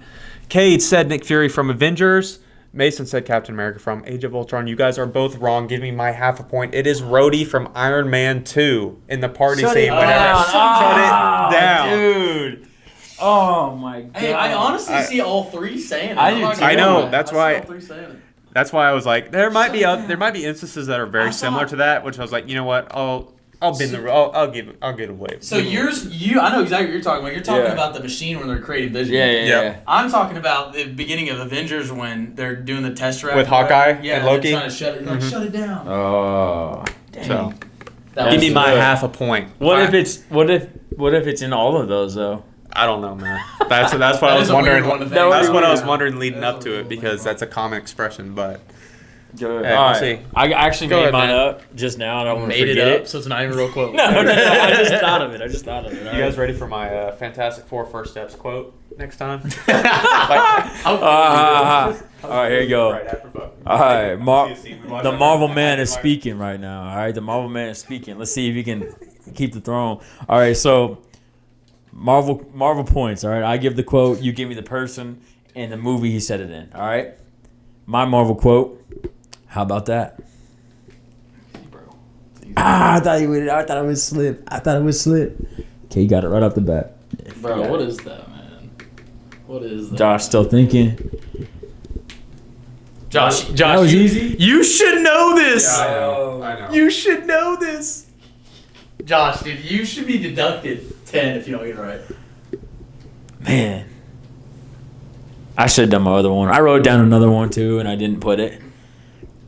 Speaker 2: Cade said Nick Fury from Avengers. Mason said Captain America from Age of Ultron. You guys are both wrong. Give me my half a point. It is Rhodey from Iron Man 2 in the party
Speaker 1: Shut
Speaker 2: scene.
Speaker 1: it
Speaker 2: Whenever
Speaker 1: down.
Speaker 2: shut it down.
Speaker 1: Dude. Oh my god.
Speaker 4: Hey, I honestly see all 3 saying it.
Speaker 1: I
Speaker 4: I'm
Speaker 1: do
Speaker 4: not
Speaker 1: too.
Speaker 4: gonna
Speaker 2: I know,
Speaker 4: lie.
Speaker 2: that's
Speaker 4: I see
Speaker 2: why-
Speaker 4: all 3 saying it.
Speaker 2: That's why I was like, there might be instances that are very similar to that, which I was like, you know what? I'll bend the I'll give it away.
Speaker 4: So I know exactly what you're talking about. You're talking
Speaker 1: Yeah.
Speaker 4: about the machine when they're creating Vision.
Speaker 1: Yeah.
Speaker 2: Yep.
Speaker 4: I'm talking about the beginning of Avengers when they're doing the test drive
Speaker 2: With
Speaker 4: or whatever.
Speaker 2: Hawkeye
Speaker 4: yeah,
Speaker 2: and Loki?
Speaker 4: They're trying to shut it, like, shut it down.
Speaker 1: Oh.
Speaker 2: So
Speaker 4: That
Speaker 2: give
Speaker 4: was
Speaker 2: me my
Speaker 1: good.
Speaker 2: half a point.
Speaker 1: What
Speaker 2: Fine.
Speaker 1: if it's in all of those though?
Speaker 2: I don't know, man. That's what I
Speaker 4: That
Speaker 2: was
Speaker 4: is a weird
Speaker 2: wondering.
Speaker 4: one to think.
Speaker 2: That's what I was
Speaker 1: Yeah.
Speaker 2: wondering leading
Speaker 4: That is
Speaker 2: up
Speaker 4: a
Speaker 2: to
Speaker 4: little
Speaker 2: it because
Speaker 4: weird.
Speaker 2: that's a common expression. But
Speaker 1: Good.
Speaker 2: Hey,
Speaker 1: All
Speaker 2: we'll
Speaker 1: right.
Speaker 2: see.
Speaker 1: I actually
Speaker 2: Go
Speaker 1: made
Speaker 2: ahead,
Speaker 1: mine
Speaker 2: man.
Speaker 1: up just now. I don't want to
Speaker 4: Made
Speaker 1: forget
Speaker 4: it up,
Speaker 1: it.
Speaker 4: so it's not even a real quote.
Speaker 1: No. I just thought of it.
Speaker 2: you guys ready for my Fantastic Four First Steps quote next time?
Speaker 1: All right, here you go.
Speaker 2: Right after both.
Speaker 1: All right,
Speaker 2: Watch
Speaker 1: the
Speaker 2: that.
Speaker 1: Marvel Man is speaking right now. All right, the Marvel Man is speaking. Let's see if he can keep the throne. All right, so Marvel points. All right, I give the quote, you give me the person and the movie he said it in. All right, my Marvel quote. How about that? I thought it would slip. Okay, you got it right off the bat.
Speaker 4: Bro, what is that, man? What is that?
Speaker 1: Josh still thinking.
Speaker 4: Josh,
Speaker 1: That was easy.
Speaker 4: You should know this.
Speaker 2: I know.
Speaker 4: You should know this. Josh, dude, you should be deducted 10 if you don't get it right.
Speaker 1: Man, I should have done my other one. I wrote down another one too, and I didn't put it.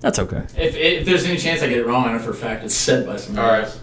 Speaker 1: That's okay.
Speaker 4: If there's any chance I get it wrong, I know for a fact it's said by somebody
Speaker 2: All right.
Speaker 4: else.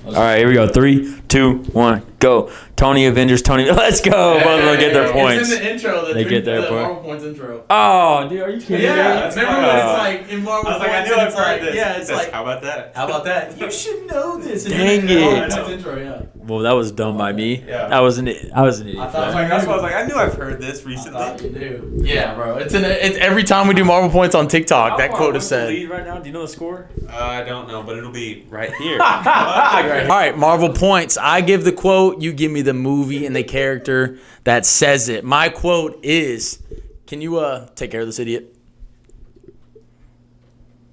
Speaker 1: All right, here we go. 3, 2, 1, go. Tony Avengers. Tony. Let's go. Both of them get their points.
Speaker 4: It's in the intro.
Speaker 1: They get their point.
Speaker 4: Marvel Points intro.
Speaker 1: Oh, dude, are you kidding me?
Speaker 4: Yeah, remember when it's like in Marvel Points and it's like, yeah, it's like,
Speaker 2: How about that?
Speaker 4: how about that? You should know this. And
Speaker 1: Dang
Speaker 4: then Marvel
Speaker 1: it.
Speaker 4: Points intro, yeah.
Speaker 1: Well, that was done by me.
Speaker 2: Yeah.
Speaker 1: I was an idiot.
Speaker 4: I thought
Speaker 2: That's why I was like, I knew I've heard this
Speaker 4: I
Speaker 2: recently.
Speaker 4: thought you do. Yeah, bro. It's every time we do Marvel Points on TikTok, that quote is said.
Speaker 1: right now? Do you know the score?
Speaker 2: I don't know, but it'll be right here.
Speaker 4: All right, Marvel Points. I give the quote, you give me the movie and the character that says it. My quote is, can you take care of this idiot?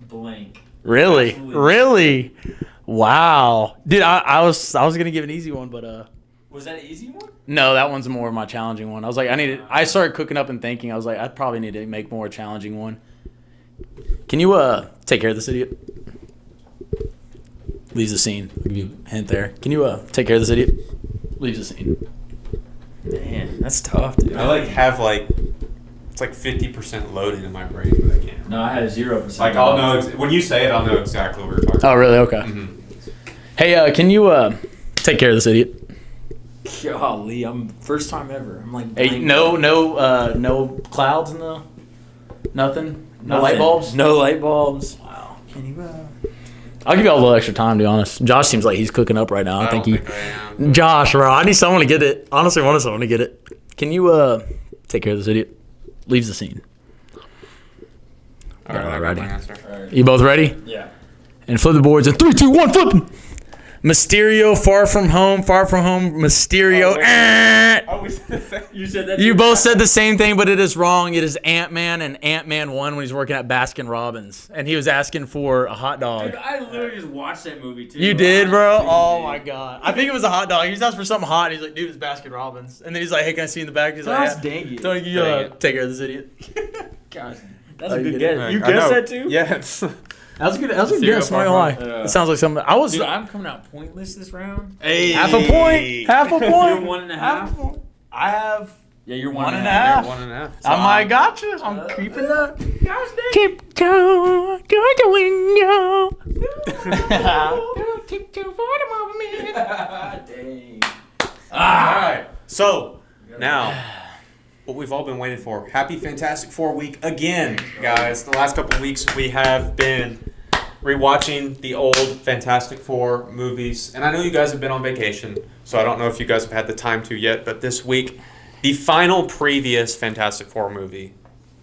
Speaker 1: Blank.
Speaker 4: Really?
Speaker 1: Absolutely.
Speaker 4: Really? Wow. Dude, I was gonna give an easy one, but
Speaker 1: Was that an easy one?
Speaker 4: No, that one's more of my challenging one. I was like, I started cooking up and thinking. I was like, I probably need to make more challenging one. Can you take care of this idiot? Leaves the scene. I'll give you a hint there. Can you take care of this idiot? Leaves the scene.
Speaker 1: Man, that's tough, dude.
Speaker 2: I have it's like 50% loaded in my brain, but I can't.
Speaker 1: No, I had 0%.
Speaker 2: Like I'll know when you say it, I'll know exactly what we're talking about.
Speaker 4: Oh, really? Okay. Hey, can you take care of this idiot?
Speaker 1: Golly, I'm first time ever. I'm like,
Speaker 4: Hey, no clouds in the nothing. No light bulbs.
Speaker 1: No light bulbs. Wow. Can you?
Speaker 4: I'll give you all a little extra time, to be honest. Josh seems like he's cooking up right now. I think
Speaker 2: I am.
Speaker 4: Josh, bro, I need someone to get it. Honestly, I wanted someone to get it. Can you take care of this idiot? Leaves the scene.
Speaker 2: All right, I got my answer.
Speaker 4: You both ready?
Speaker 1: Yeah.
Speaker 4: And flip the boards in 3, 2, 1, flip them. Mysterio, Far From Home, Mysterio.
Speaker 1: You said that.
Speaker 4: You both said the same thing, but it is wrong. It is Ant-Man, and Ant-Man won when he's working at Baskin Robbins, and he was asking for a hot dog.
Speaker 1: Dude, I literally just watched that movie too.
Speaker 4: You did, bro? Oh my god! I think it was a hot dog. He just asked for something hot, and he's like, "Dude, it's Baskin Robbins." And then he's like, "Hey, can I see you in the back?" He's like,
Speaker 1: Gosh, dang it.
Speaker 4: Tony, you take care of this idiot.
Speaker 1: Gosh, that's
Speaker 4: Oh,
Speaker 1: a
Speaker 4: you
Speaker 1: good
Speaker 4: get it?
Speaker 1: guess. You
Speaker 2: I
Speaker 1: guessed
Speaker 2: know.
Speaker 1: that too?
Speaker 2: Yes.
Speaker 4: That was a good. That was a good guess. I'm not
Speaker 2: Far
Speaker 4: gonna lie. It sounds like something. I was
Speaker 1: Dude, I'm coming out pointless this round.
Speaker 2: Hey.
Speaker 4: half a point. Half a point.
Speaker 1: You're 1.5.
Speaker 4: I have.
Speaker 1: Yeah, you're
Speaker 4: 1.5.
Speaker 2: 1.5.
Speaker 4: I might got you. I'm creeping up. Keep going, go. Tiptoe for the moment.
Speaker 1: Dang.
Speaker 2: All right. So now, what we've all been waiting for. Happy Fantastic Four week again, guys. The last couple of weeks we have been rewatching the old Fantastic Four movies. And I know you guys have been on vacation, so I don't know if you guys have had the time to yet, but this week, the final previous Fantastic Four movie,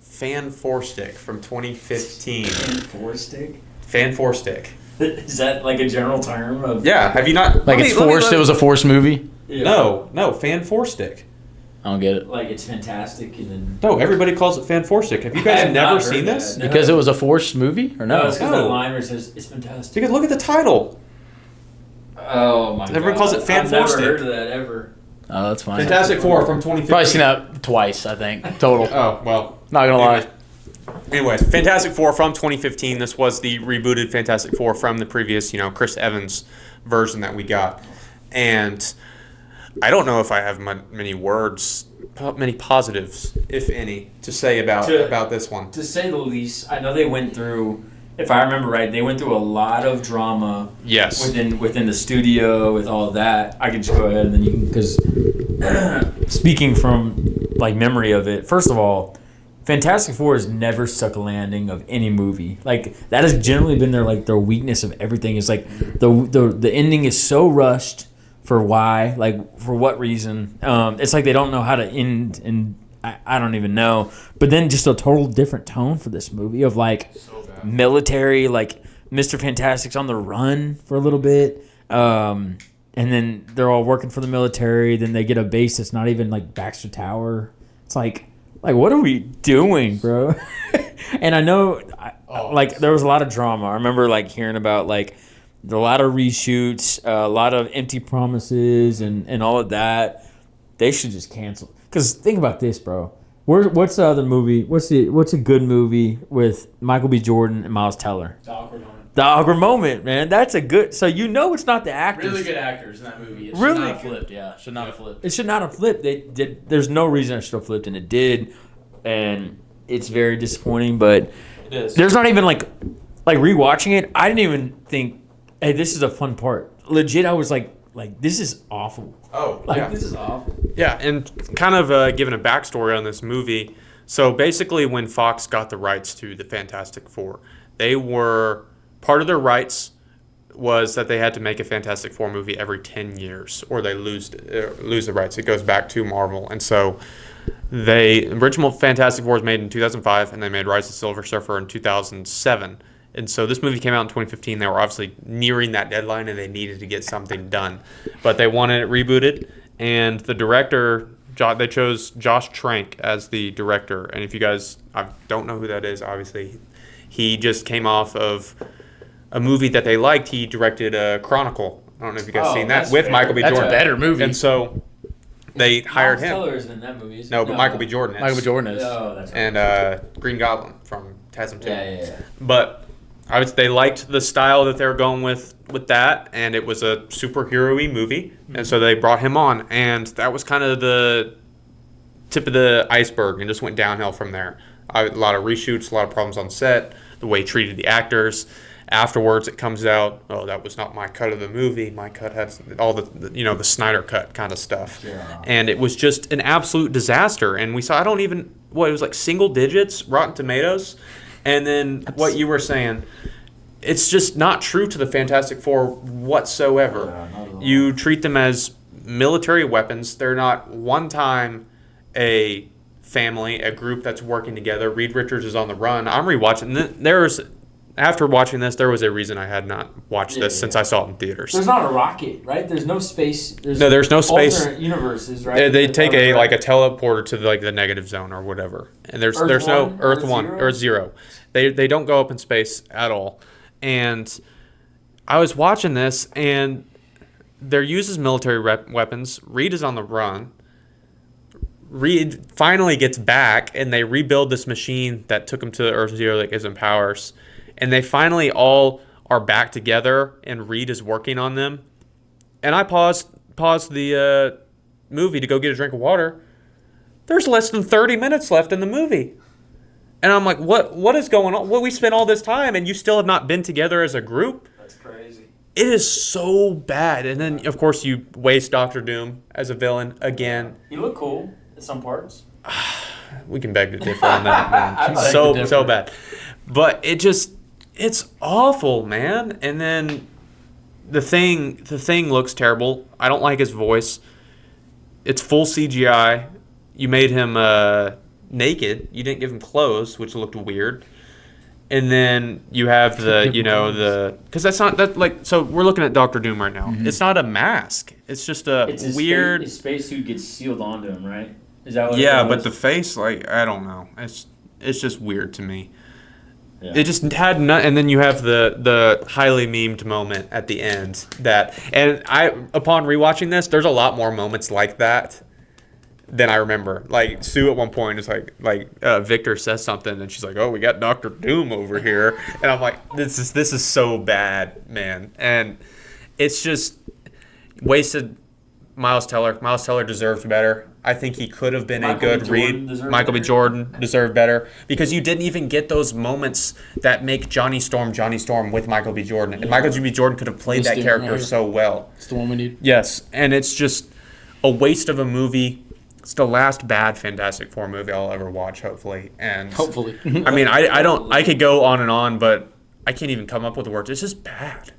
Speaker 2: Fan Four Stick from 2015.
Speaker 1: Four stick?
Speaker 2: Fan Four Stick.
Speaker 1: Is that like a general term of?
Speaker 2: Yeah, have you not?
Speaker 4: Like it's forced. It was a forced movie.
Speaker 1: Yeah.
Speaker 2: No, Fan Four Stick.
Speaker 4: I don't get it.
Speaker 1: Like it's fantastic and then.
Speaker 2: No, everybody calls it Fan Four Stick. Have you
Speaker 1: I
Speaker 2: guys
Speaker 1: have
Speaker 2: never
Speaker 1: not heard
Speaker 2: seen
Speaker 1: that.
Speaker 2: this?
Speaker 1: No.
Speaker 4: Because it was a forced movie, or
Speaker 1: No,
Speaker 4: no?
Speaker 1: it's because
Speaker 2: No.
Speaker 1: the line where it says it's fantastic.
Speaker 2: Because look at the title.
Speaker 1: Oh my god.
Speaker 2: Everyone calls it Fan
Speaker 1: I've
Speaker 2: Four
Speaker 1: never
Speaker 2: Stick.
Speaker 1: heard of that ever.
Speaker 4: Oh, that's fine.
Speaker 2: Fantastic Four from 2015.
Speaker 4: Probably seen that twice. I think total.
Speaker 2: Oh, well.
Speaker 4: Not gonna lie.
Speaker 2: Anyways, Fantastic Four from 2015. This was the rebooted Fantastic Four from the previous, Chris Evans version that we got. And I don't know if I have many positives, if any, to say about this one.
Speaker 1: To say the least, I know they went through. If I remember right, they went through a lot of drama.
Speaker 2: Yes.
Speaker 1: Within the studio with all of that. I can just go ahead and then you can because speaking from like memory of it. First of all, Fantastic Four has never stuck a landing of any movie. Like that has generally been their weakness of everything. Is like the ending is so rushed. For why? Like for what reason? It's like they don't know how to end, and I don't even know. But then just a total different tone for this movie of like military, like Mr. Fantastic's on the run for a little bit, and then they're all working for the military. Then they get a base that's not even like Baxter Tower. It's like what are we doing, bro? And I know, there was a lot of drama. I remember like hearing about like. A lot of reshoots, a lot of empty promises, and all of that. They should just cancel. Because think about this, bro. What's the other movie? What's a good movie with Michael B. Jordan and Miles Teller?
Speaker 4: The awkward moment.
Speaker 1: The Awkward Moment, man. That's a good. So it's not the actors.
Speaker 4: Really good actors in that movie. It
Speaker 1: Really
Speaker 4: should not have flipped. Yeah, should not have flipped.
Speaker 1: It should not have flipped. They did. There's no reason it should have flipped, and it did. And it's very disappointing. But
Speaker 2: It is.
Speaker 1: there's not even like rewatching it. I didn't even think. Hey, this is a fun part. Legit, I was like this is awful.
Speaker 2: Oh,
Speaker 1: Like
Speaker 2: yeah.
Speaker 1: this is awful.
Speaker 2: Yeah, and kind of giving a backstory on this movie. So basically, when Fox got the rights to the Fantastic Four, they were part of their rights was that they had to make a Fantastic Four movie every 10 years, or they lose the rights. It goes back to Marvel, and so original Fantastic Four was made in 2005, and they made Rise of the Silver Surfer in 2007. And so this movie came out in 2015. They were obviously nearing that deadline, and they needed to get something done. But they wanted it rebooted, and the director, they chose Josh Trank as the director. And if you guys don't know who that is, obviously, he just came off of a movie that they liked. He directed Chronicle, I don't know if you guys
Speaker 1: Oh,
Speaker 2: seen that
Speaker 1: that's
Speaker 2: with
Speaker 1: fair.
Speaker 2: Michael B.
Speaker 4: That's
Speaker 2: Jordan.
Speaker 4: a better movie.
Speaker 2: And so they hired
Speaker 1: Miles
Speaker 2: him.
Speaker 1: Teller isn't in that movie. Is he?
Speaker 2: No, but Michael B. Jordan is.
Speaker 4: Michael B. Jordan is.
Speaker 1: Oh, that's right.
Speaker 2: And Green Goblin from Tasm 2.
Speaker 1: Yeah.
Speaker 2: But they liked the style that they were going with that, and it was a superhero-y movie, and so they brought him on, and that was kind of the tip of the iceberg, and just went downhill from there. A lot of reshoots, a lot of problems on set, the way he treated the actors. Afterwards, it comes out, oh, that was not my cut of the movie. My cut had all the Snyder cut kind of stuff, and it was just an absolute disaster. And we saw, it was like single digits Rotten Tomatoes. And then what you were saying, it's just not true to the Fantastic Four whatsoever.
Speaker 1: Yeah, not at all.
Speaker 2: You treat them as military weapons. They're not one time a family, a group that's working together. Reed Richards is on the run. I'm rewatching. After watching this, there was a reason I had not watched this since I saw it in theaters.
Speaker 1: There's not a rocket, right? There's no space.
Speaker 2: There's no space.
Speaker 1: Alternate universes, right?
Speaker 2: They take a teleporter to the negative zone or whatever, and there's no Earth 1 or 0. They don't go up in space at all. And I was watching this, and they're used as military weapons. Reed is on the run. Reed finally gets back, and they rebuild this machine that took him to Earth 0 that gives him powers. And they finally all are back together, and Reed is working on them. And I paused the movie to go get a drink of water. There's less than 30 minutes left in the movie. And I'm like, what is going on? We spent all this time, and you still have not been together as a group?
Speaker 1: That's crazy.
Speaker 2: It is so bad. And then, of course, you waste Dr. Doom as a villain again.
Speaker 1: He looked cool in some parts.
Speaker 2: We can beg to differ on that, man.
Speaker 4: beg to
Speaker 2: So
Speaker 4: differ.
Speaker 2: bad. But it's awful, man. And then the thing looks terrible. I don't like his voice. It's full CGI. You made him naked. You didn't give him clothes, which looked weird. And then you have because so we're looking at Doctor Doom right now.
Speaker 4: Mm-hmm.
Speaker 2: It's not a mask. It's just
Speaker 1: His
Speaker 2: weird.
Speaker 1: his spacesuit gets sealed onto him, right? Is that what
Speaker 2: Yeah,
Speaker 1: it
Speaker 2: but
Speaker 1: was?
Speaker 2: the face, I don't know. It's just weird to me.
Speaker 1: Yeah.
Speaker 2: It just had and then you have the highly memed moment at the end upon rewatching this, there's a lot more moments like that than I remember. Like Sue at one point is like Victor says something and she's like, "Oh, we got Dr. Doom over here," and I'm like, "This is so bad, man," and it's just wasted. Miles Teller deserved better. I think he could have been a good Reed. Michael B. Jordan deserved better because you didn't even get those moments that make Johnny Storm with Michael B. Jordan. And Michael B. Jordan could have played that character so well.
Speaker 4: It's the one we need.
Speaker 2: Yes, and it's just a waste of a movie. It's the last bad Fantastic Four movie I'll ever watch, hopefully. And
Speaker 4: Hopefully.
Speaker 2: I mean, I could go on and on, but I can't even come up with the words. It's just bad.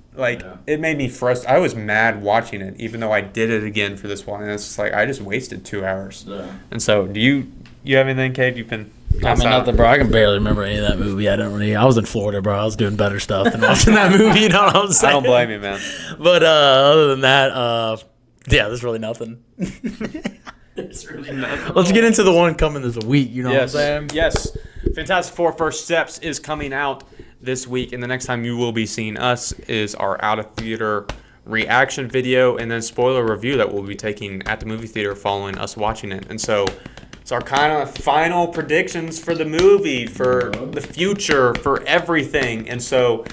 Speaker 2: It made me frustrated. I was mad watching it, even though I did it again for this one. And it's just like, I just wasted 2 hours. Yeah. And so, do you have anything, Cade? You've been...
Speaker 4: I mean, nothing, bro. I can barely remember any of that movie. I was in Florida, bro. I was doing better stuff than watching that movie. You know what I'm saying?
Speaker 2: I don't blame you, man.
Speaker 4: But other than that, there's really nothing.
Speaker 1: It's really not.
Speaker 4: Let's get into the one coming this week. You know what I'm saying?
Speaker 2: Yes. Fantastic Four First Steps is coming out this week, and the next time you will be seeing us is our out-of-theater reaction video and then spoiler review that we'll be taking at the movie theater following us watching it. And so it's our kind of final predictions for the movie, for the future, for everything. And so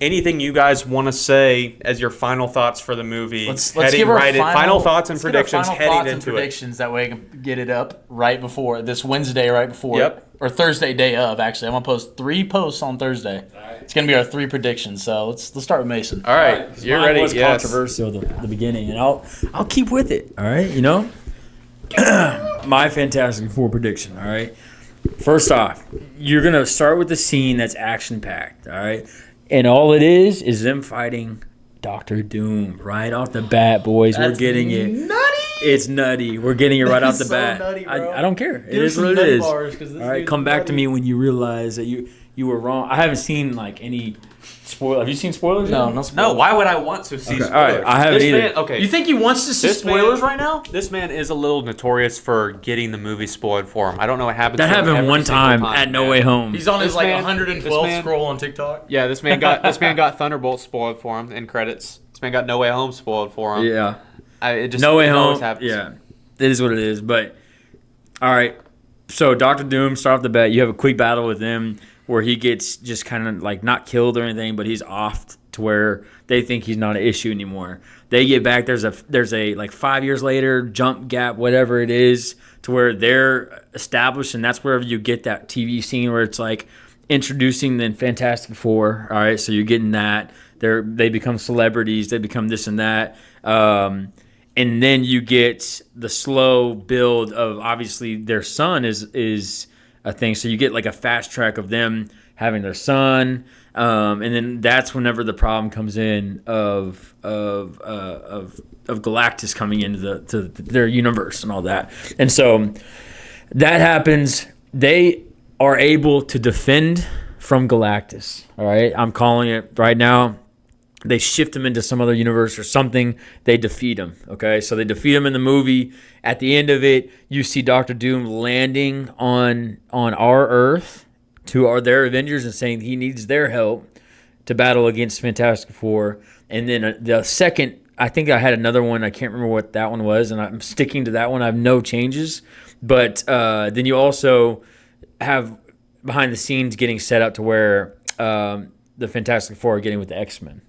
Speaker 2: anything you guys want to say as your final thoughts for the movie?
Speaker 4: Let's give our
Speaker 2: final thoughts and predictions heading into
Speaker 4: predictions. That way I can get it up right before this Wednesday, right before.
Speaker 2: Yep.
Speaker 4: Or Thursday day of, actually. I'm going to post 3 posts on Thursday. Right. It's going to be our 3 predictions. So let's start with Mason.
Speaker 2: All right. You're
Speaker 1: Mine
Speaker 2: ready.
Speaker 1: was
Speaker 2: Yes.
Speaker 1: controversial the beginning, and I'll keep with it. All right, you know. My Fantastic Four prediction. All right. First off, you're gonna start with the scene that's action packed. All right, and all it is them fighting Doctor Doom right off the bat, boys. We're getting it.
Speaker 4: Nutty.
Speaker 1: It's nutty. We're getting it right off the
Speaker 4: so
Speaker 1: bat.
Speaker 4: nutty, bro.
Speaker 1: I don't care. It
Speaker 4: Give
Speaker 1: is
Speaker 4: some
Speaker 1: what it
Speaker 4: nutty
Speaker 1: is.
Speaker 4: bars, 'cause this
Speaker 1: All right,
Speaker 4: dude's
Speaker 1: come back to
Speaker 4: nutty.
Speaker 1: me when you realize that you were wrong. I haven't seen any spoil. Have you seen spoilers?
Speaker 4: No,
Speaker 1: yet?
Speaker 4: no spoilers.
Speaker 2: No, why would I want to see
Speaker 1: Okay,
Speaker 2: spoilers?
Speaker 1: all right, I haven't
Speaker 2: This
Speaker 1: either.
Speaker 2: man- okay.
Speaker 4: You think he wants to see
Speaker 2: This
Speaker 4: spoilers
Speaker 2: man-
Speaker 4: right now?
Speaker 2: This man is a little notorious for getting the movie spoiled for him. I don't know what happens.
Speaker 1: That
Speaker 2: to him
Speaker 1: happened
Speaker 2: every
Speaker 1: one
Speaker 2: single
Speaker 1: time at No
Speaker 2: man.
Speaker 1: Way Home.
Speaker 4: He's on his
Speaker 2: This
Speaker 4: like
Speaker 2: man-
Speaker 4: 112th
Speaker 2: this man-
Speaker 4: scroll on TikTok.
Speaker 2: Yeah, this man got Thunderbolt spoiled for him in credits. man got No Way Home spoiled for him.
Speaker 1: Yeah.
Speaker 2: No
Speaker 1: Way Home.
Speaker 2: always happens.
Speaker 1: Yeah, it is what it is. But all right, so Doctor Doom, start off the bat. You have a quick battle with him where he gets just kind of like not killed or anything, but he's off to where they think he's not an issue anymore. They get back. There's a like 5 years later jump gap, whatever it is, to where they're established, and that's wherever you get that TV scene where it's like introducing the Fantastic Four. All right, so you're getting that. They become celebrities. They become this and that. And then you get the slow build of obviously their son is a thing. So you get like a fast track of them having their son, and then that's whenever the problem comes in of Galactus coming into their universe and all that. And so that happens. They are able to defend from Galactus. All right, I'm calling it right now. They shift him into some other universe or something. They defeat him. Okay, so they defeat him in the movie. At the end of it, you see Doctor Doom landing on our Earth to their Avengers and saying he needs their help to battle against Fantastic Four. And then the second, I think I had another one. I can't remember what that one was, and I'm sticking to that one. I have no changes. But then you also have behind the scenes getting set up to where the Fantastic Four are getting with the X-Men.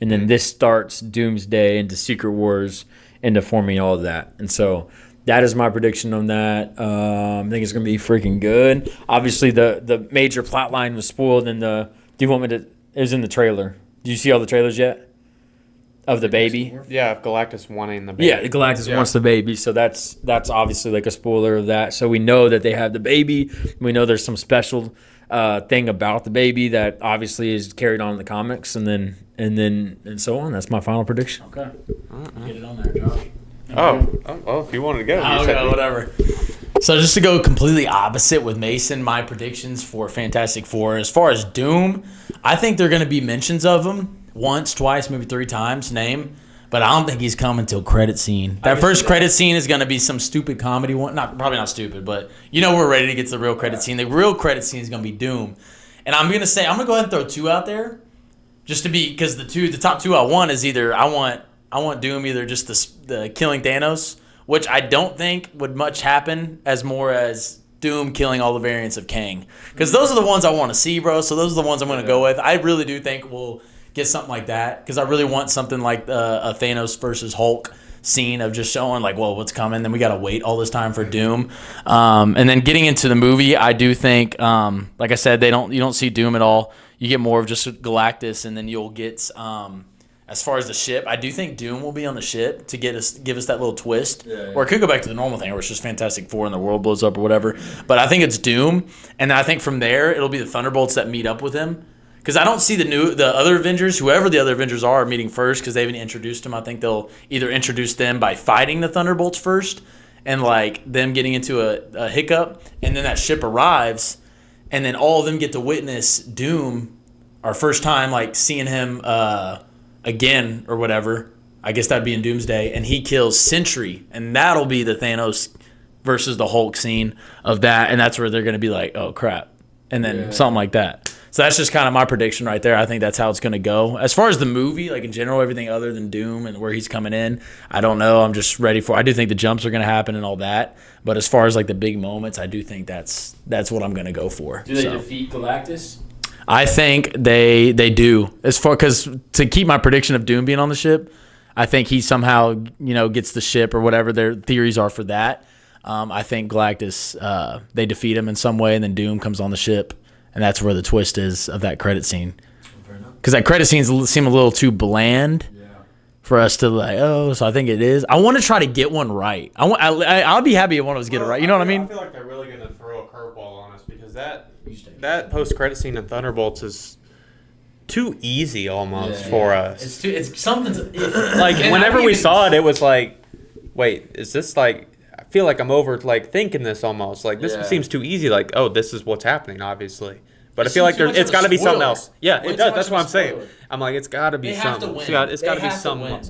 Speaker 1: And then this starts Doomsday into Secret Wars into forming all of that. And so that is my prediction on that. I think it's going to be freaking good. Obviously, the major plot line was spoiled in the – do you want me to – it was in the trailer. Did you see all the trailers yet of the baby?
Speaker 2: Yeah, Galactus wanting the baby.
Speaker 1: Yeah, Galactus wants the baby. So that's obviously like a spoiler of that. So we know that they have the baby. We know there's some special thing about the baby that obviously is carried on in the comics, and so on. That's my final prediction.
Speaker 4: Okay. Get it on there, Josh.
Speaker 2: Oh, if you wanted to go.
Speaker 4: Okay, whatever. So just to go completely opposite with Mason, my predictions for Fantastic Four. As far as Doom, I think they're going to be mentions of him once, twice, maybe 3 times, name. But I don't think he's coming till credit scene. That first credit scene is going to be some stupid comedy one. Probably not stupid, but we're ready to get to the real credit scene. The real credit scene is going to be Doom. And I'm going to go ahead and throw 2 out there. Just to be, because the top 2 I want is either I want Doom either just the killing Thanos, which I don't think would much happen, as more as Doom killing all the variants of Kang. Because those are the ones I want to see, bro. So those are the ones I'm going to go with. I really do think we'll get something like that, because I really want something like a Thanos versus Hulk scene of just showing like, whoa, what's coming. Then we got to wait all this time for Doom. And then getting into the movie, I do think, like I said, you don't see Doom at all. You get more of just Galactus, and then you'll get as far as the ship, I do think Doom will be on the ship to give us that little twist. Yeah. Or it could go back to the normal thing where it's just Fantastic Four and the world blows up or whatever. But I think it's Doom, and I think from there it'll be the Thunderbolts that meet up with him. Because I don't see the other Avengers, whoever the other Avengers are meeting first, because they haven't introduced them. I think they'll either introduce them by fighting the Thunderbolts first, and like them getting into a hiccup, and then that ship arrives, and then all of them get to witness Doom, our first time like seeing him again or whatever. I guess that'd be in Doomsday, and he kills Sentry, and that'll be the Thanos versus the Hulk scene of that, and that's where they're gonna be like, oh crap, and then something like that. So that's just kind of my prediction right there. I think that's how it's going to go. As far as the movie, like in general, everything other than Doom and where he's coming in, I don't know. I'm just ready for. I do think the jumps are going to happen and all that. But as far as like the big moments, I do think that's what I'm going to go for.
Speaker 1: Do they defeat Galactus?
Speaker 4: I think they do. As far, because to keep my prediction of Doom being on the ship, I think he somehow gets the ship or whatever their theories are for that. I think Galactus they defeat him in some way, and then Doom comes on the ship. And that's where the twist is of that credit scene. Because that credit scene seem a little too bland for us to like, so I think it is. I want to try to get one right. I'll be happy if one of us get it right. You know what I mean?
Speaker 2: I feel like they're really going to throw a curveball on us, because that post-credit scene in Thunderbolts is too easy almost for us.
Speaker 4: It's something
Speaker 2: like whenever we saw it, it was like, wait, is this like... I feel like I'm over like thinking this almost like this seems too easy. Like, oh, this is what's happening, obviously. But I feel like it's got to be something else. Yeah, it does. That's what I'm saying. I'm like, it's got to be something. It's got to be something else.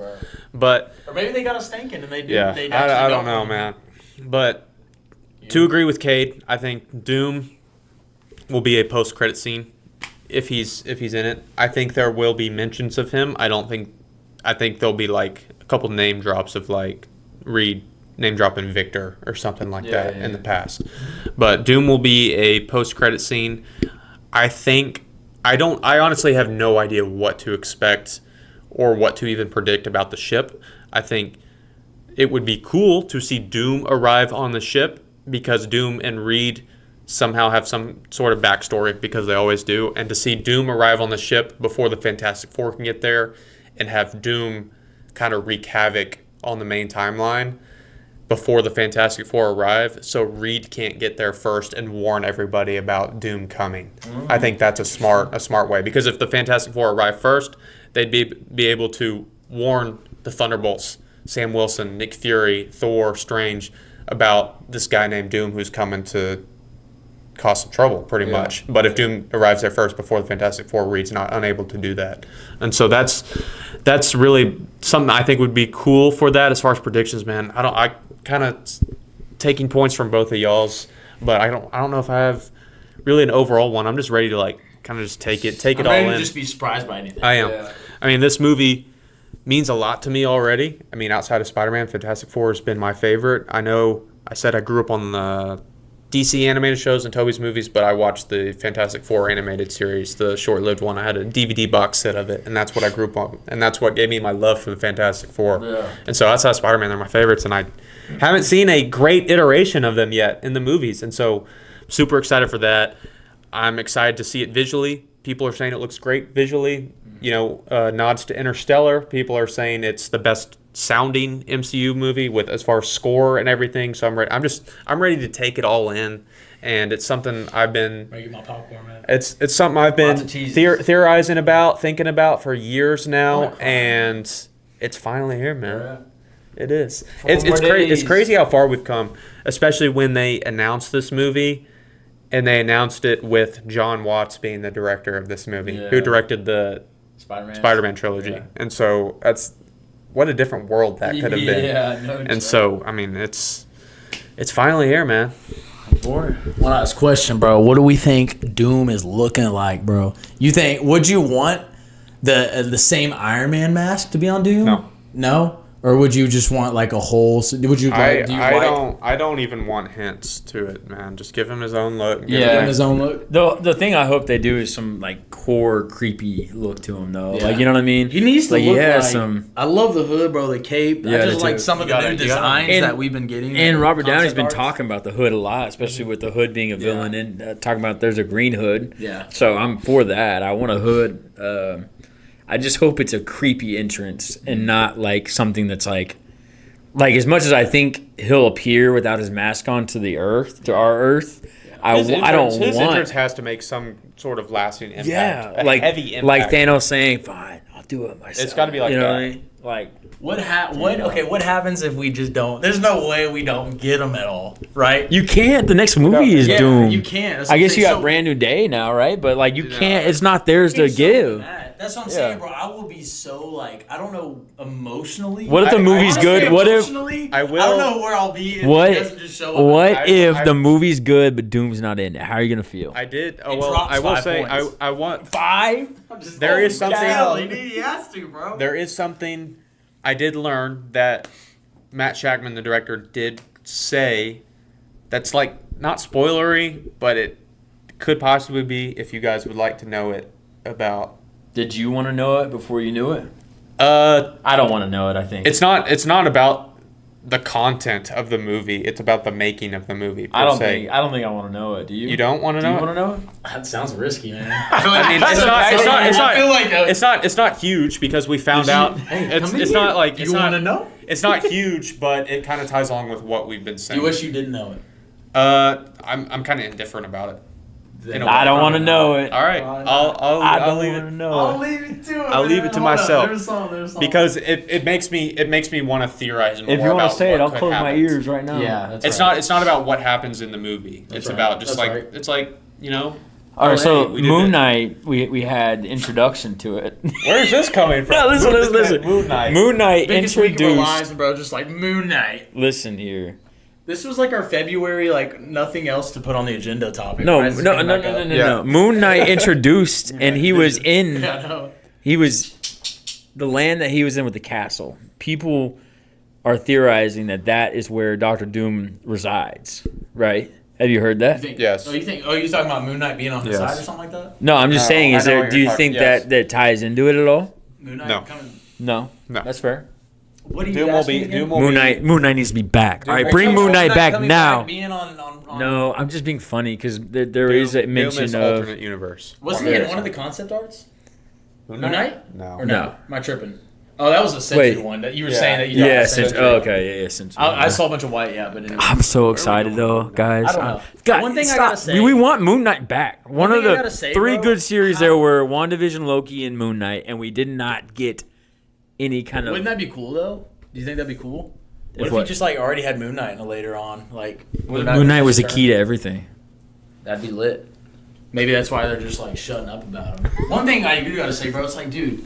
Speaker 2: But
Speaker 4: or maybe they got us thinking and they do.
Speaker 2: Yeah, I don't know, man. But to agree with Cade, I think Doom will be a post-credit scene if he's in it. I think there will be mentions of him. I don't think I think there'll be like a couple name drops of like Reed name dropping Victor or something like that in the past. But Doom will be a post-credit scene. I honestly have no idea what to expect or what to even predict about the ship. I think it would be cool to see Doom arrive on the ship because Doom and Reed somehow have some sort of backstory because they always do. And to see Doom arrive on the ship before the Fantastic Four can get there and have Doom kind of wreak havoc on the main timeline before the Fantastic Four arrive, so Reed can't get there first and warn everybody about Doom coming. I think that's a smart way, because if the Fantastic Four arrive first, they'd be able to warn the Thunderbolts, Sam Wilson, Nick Fury, Thor, Strange, about this guy named Doom who's coming to cause some trouble, pretty much. But if Doom arrives there first before the Fantastic Four, Reed's not unable to do that. And so that's really something I think would be cool for that. As far as predictions, man, I kind of taking points from both of y'all's, but I don't know if I have really an overall one. I'm just ready to like kind of just take it all in.
Speaker 4: To just be surprised by anything.
Speaker 2: I am. Yeah. I mean, this movie means a lot to me already. I mean, outside of Spider-Man, Fantastic Four has been my favorite. I know I said I grew up on the DC animated shows and Toby's movies, but I watched the Fantastic Four animated series, the short-lived one. I had a DVD box set of it, and that's what I grew up on, and that's what gave me my love for the Fantastic Four. Yeah. And so outside of Spider-Man, they're my favorites, and I haven't seen a great iteration of them yet in the movies, and so super excited for that. I'm excited to see it visually. People are saying it looks great visually. You know, nods to Interstellar. People are saying it's the best sounding MCU movie with as far as score and everything. So I'm ready. I'm ready to take it all in, and it's something I've been.
Speaker 4: Get my popcorn, man.
Speaker 2: It's something I've been theorizing about, thinking about for years now, and it's finally here, man. Yeah. It is. It's crazy how far we've come, especially when they announced this movie. And they announced it with John Watts being the director of this movie, who directed the Spider-Man trilogy. Yeah. And so what a different world that could have been. Yeah, no joke. And so, I mean, it's finally here, man.
Speaker 4: One last question, bro. What do we think Doom is looking like, bro? Would you want the same Iron Man mask to be on Doom? No? Or would you just want like a whole? Would you?
Speaker 2: I don't even want hints to it, man. Just give him his own look.
Speaker 4: Give him his own look.
Speaker 1: The thing I hope they do is some like core creepy look to him, though. Yeah. Like, you know what I mean?
Speaker 4: He needs to look like some. I love the hood, bro. The cape. I just like some of the new designs that we've been getting.
Speaker 1: And Robert Downey's been talking about the hood a lot, especially with the hood being a villain, and talking about there's a green hood. Yeah. So I'm for that. I want a hood. I just hope it's a creepy entrance and not like something that's like as much as I think he'll appear without his mask on to our Earth. Yeah. His
Speaker 2: entrance has to make some sort of lasting impact.
Speaker 1: Yeah,
Speaker 2: heavy impact.
Speaker 1: Like Thanos saying, "Fine, I'll do it myself."
Speaker 2: It's got to be like that.
Speaker 1: What I mean? Like
Speaker 4: what happens if we just don't? There's no way we don't get him at all, right?
Speaker 1: You can't. The next movie is Doom.
Speaker 4: You can't.
Speaker 1: I guess you got Brand New Day now, right? But like you can't. It's not theirs to give.
Speaker 4: That's what I'm saying, bro. I will be so like I don't know emotionally.
Speaker 1: What if the movie's good? What if
Speaker 4: I don't know where I'll be if
Speaker 1: what,
Speaker 4: it doesn't just show up.
Speaker 1: What if the movie's good but Doom's not in it? How are you gonna feel?
Speaker 2: I did. Oh well, I will say I want
Speaker 1: 5.
Speaker 2: There is something.
Speaker 4: He has to, bro.
Speaker 2: There is something I did learn that Matt Shakman, the director, did say that's like not spoilery, but it could possibly be if you guys would like to know it about.
Speaker 1: Did you want to know it before you knew it? I don't want to know it. I think
Speaker 2: it's not about the content of the movie. It's about the making of the movie.
Speaker 1: I don't think I want to know it. Do you?
Speaker 2: You don't want to know?
Speaker 1: Do you want to know it?
Speaker 4: That sounds risky, man.
Speaker 2: I mean, it's not huge because we found out. It's not like
Speaker 4: you want to know.
Speaker 2: It's not huge, but it kind of ties along with what we've been saying.
Speaker 4: You wish you didn't know it.
Speaker 2: I'm kind of indifferent about it.
Speaker 1: I don't want to know it.
Speaker 2: All right, I'll leave it.
Speaker 4: I'll leave it to it.
Speaker 2: I'll leave it to myself.
Speaker 4: There's some.
Speaker 2: Because it makes me want to theorize more.
Speaker 1: If you want to say it, I'll close
Speaker 2: my
Speaker 1: ears right now.
Speaker 4: Yeah,
Speaker 2: it's not about what happens in the movie. It's about just it's like you know.
Speaker 1: All right, so Moon Knight, we had introduction to it.
Speaker 2: Where's this coming from?
Speaker 1: No, listen.
Speaker 2: Moon Knight.
Speaker 1: Moon Knight introduced.
Speaker 4: Lives, bro, just like Moon Knight.
Speaker 1: Listen here.
Speaker 4: This was like our February, like nothing else to put on the agenda topic.
Speaker 1: No. Moon Knight introduced, and he was in.
Speaker 4: Yeah, no.
Speaker 1: He was the land that he was in with the castle. People are theorizing that is where Doctor Doom resides. Right? Have you heard that?
Speaker 2: Yes.
Speaker 4: You're talking about Moon Knight being on his
Speaker 2: Yes.
Speaker 4: side or something like that?
Speaker 1: No, I'm just saying.
Speaker 2: I
Speaker 1: Is
Speaker 2: know
Speaker 1: there?
Speaker 2: what
Speaker 1: Do
Speaker 2: you're
Speaker 1: you
Speaker 2: talking-
Speaker 1: think
Speaker 2: yes.
Speaker 1: that ties into it at all?
Speaker 4: Moon Knight
Speaker 2: No.
Speaker 4: coming.
Speaker 1: No.
Speaker 2: No.
Speaker 1: That's fair.
Speaker 4: What do you
Speaker 2: Doom will
Speaker 4: ask
Speaker 2: be
Speaker 4: me again?
Speaker 2: Doom will
Speaker 1: Moon
Speaker 2: be
Speaker 1: Knight. Moon Knight needs to be back. All right,
Speaker 2: will
Speaker 1: bring
Speaker 2: be-
Speaker 1: Moon Knight back
Speaker 4: coming
Speaker 1: now.
Speaker 4: being on
Speaker 1: No, I'm just being funny because there
Speaker 2: Doom,
Speaker 1: is a
Speaker 2: Doom
Speaker 1: mention
Speaker 2: is
Speaker 1: of.
Speaker 2: alternate universe.
Speaker 4: Wasn't he in one of the concept arts? Moon Knight?
Speaker 2: No.
Speaker 4: Or
Speaker 1: No.
Speaker 4: Am I tripping? Oh, that was the Century
Speaker 1: Wait.
Speaker 4: one that you were
Speaker 2: Yeah.
Speaker 4: saying that you thought
Speaker 1: Yeah,
Speaker 4: was
Speaker 1: since
Speaker 4: Century.
Speaker 1: okay, yeah, since
Speaker 4: I saw a bunch of white, but anyway.
Speaker 1: I'm so excited though, guys.
Speaker 4: I don't know.
Speaker 1: God,
Speaker 4: One thing I
Speaker 1: stop.
Speaker 4: gotta say-
Speaker 1: we want Moon Knight back. One of
Speaker 4: thing I
Speaker 1: the
Speaker 4: gotta say,
Speaker 1: three
Speaker 4: bro,
Speaker 1: good series there were WandaVision, Loki, and Moon Knight, and we did not get any kind of.
Speaker 4: Wouldn't that be cool though? Do you think that'd be cool? What if
Speaker 1: what?
Speaker 4: you just like already had Moon Knight and later on like
Speaker 1: Moon Knight was the key to everything.
Speaker 4: That'd be lit. Maybe that's why they're just like shutting up about him. One thing I do gotta say, bro, it's like, dude,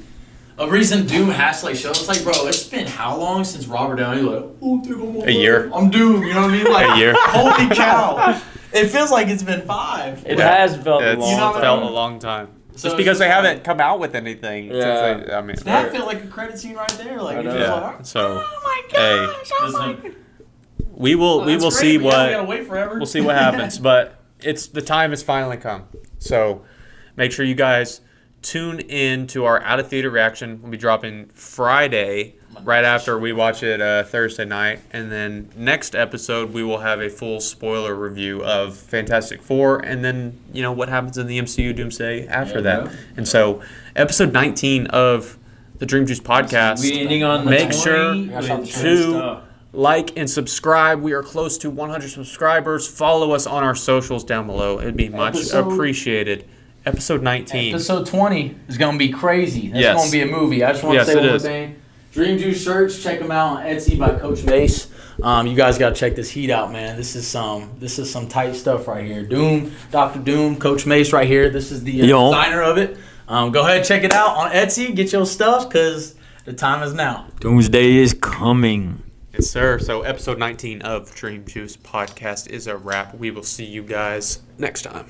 Speaker 4: a reason Doom has to like show. It's like, bro, it's been how long since Robert Downey like, oh, dude,
Speaker 2: A year.
Speaker 4: I'm Doom. You know what I mean? Like,
Speaker 2: A year.
Speaker 4: Holy cow! It feels like it's been 5.
Speaker 1: It has felt a
Speaker 2: It's
Speaker 1: long
Speaker 4: You know what I
Speaker 2: felt
Speaker 4: mean?
Speaker 2: a long time.
Speaker 4: So
Speaker 2: Just
Speaker 4: it's
Speaker 2: because
Speaker 4: just
Speaker 2: they
Speaker 4: like-
Speaker 2: haven't come out with anything.
Speaker 1: Yeah.
Speaker 2: Since I mean,
Speaker 4: That felt like a credit scene right there. Like, you're just
Speaker 2: yeah.
Speaker 4: like,
Speaker 2: So
Speaker 4: oh my
Speaker 2: hey,
Speaker 4: gosh! I was like,
Speaker 2: we will
Speaker 4: that's great,
Speaker 2: see
Speaker 4: but yeah, we gotta
Speaker 2: what
Speaker 4: wait forever.
Speaker 2: we'll see what happens. But the time has finally come. So make sure you guys tune in to our out of theater reaction. We'll be dropping Friday, right after we watch it Thursday night, and then next episode we will have a full spoiler review of Fantastic Four, and then what happens in the MCU Doomsday after that. And so episode 19 of the Dream Juice podcast.
Speaker 1: We ending on the
Speaker 2: Make
Speaker 1: 20.
Speaker 2: sure
Speaker 1: Gotta stop the trend
Speaker 2: to
Speaker 1: stuff.
Speaker 2: like and subscribe. We are close to 100 subscribers. Follow us on our socials down below. It'd be much
Speaker 4: Episode-
Speaker 2: appreciated. Episode 19.
Speaker 4: Episode 20 is going to be crazy. That's
Speaker 2: Yes.
Speaker 4: going to be a movie. I just want
Speaker 2: Yes,
Speaker 4: to say
Speaker 2: it
Speaker 4: one more
Speaker 2: is.
Speaker 4: thing. Dream Juice shirts, check them out on Etsy by Coach Mace. You guys got to check this heat out, man. This is some tight stuff right here. Doom, Dr. Doom, Coach Mace right here. This is the
Speaker 1: Yo.
Speaker 4: designer of it. Go ahead and check it out on Etsy. Get your stuff because the time is now.
Speaker 1: Doomsday is coming.
Speaker 2: Yes, sir. So episode 19 of Dream Juice podcast is a wrap. We will see you guys next time.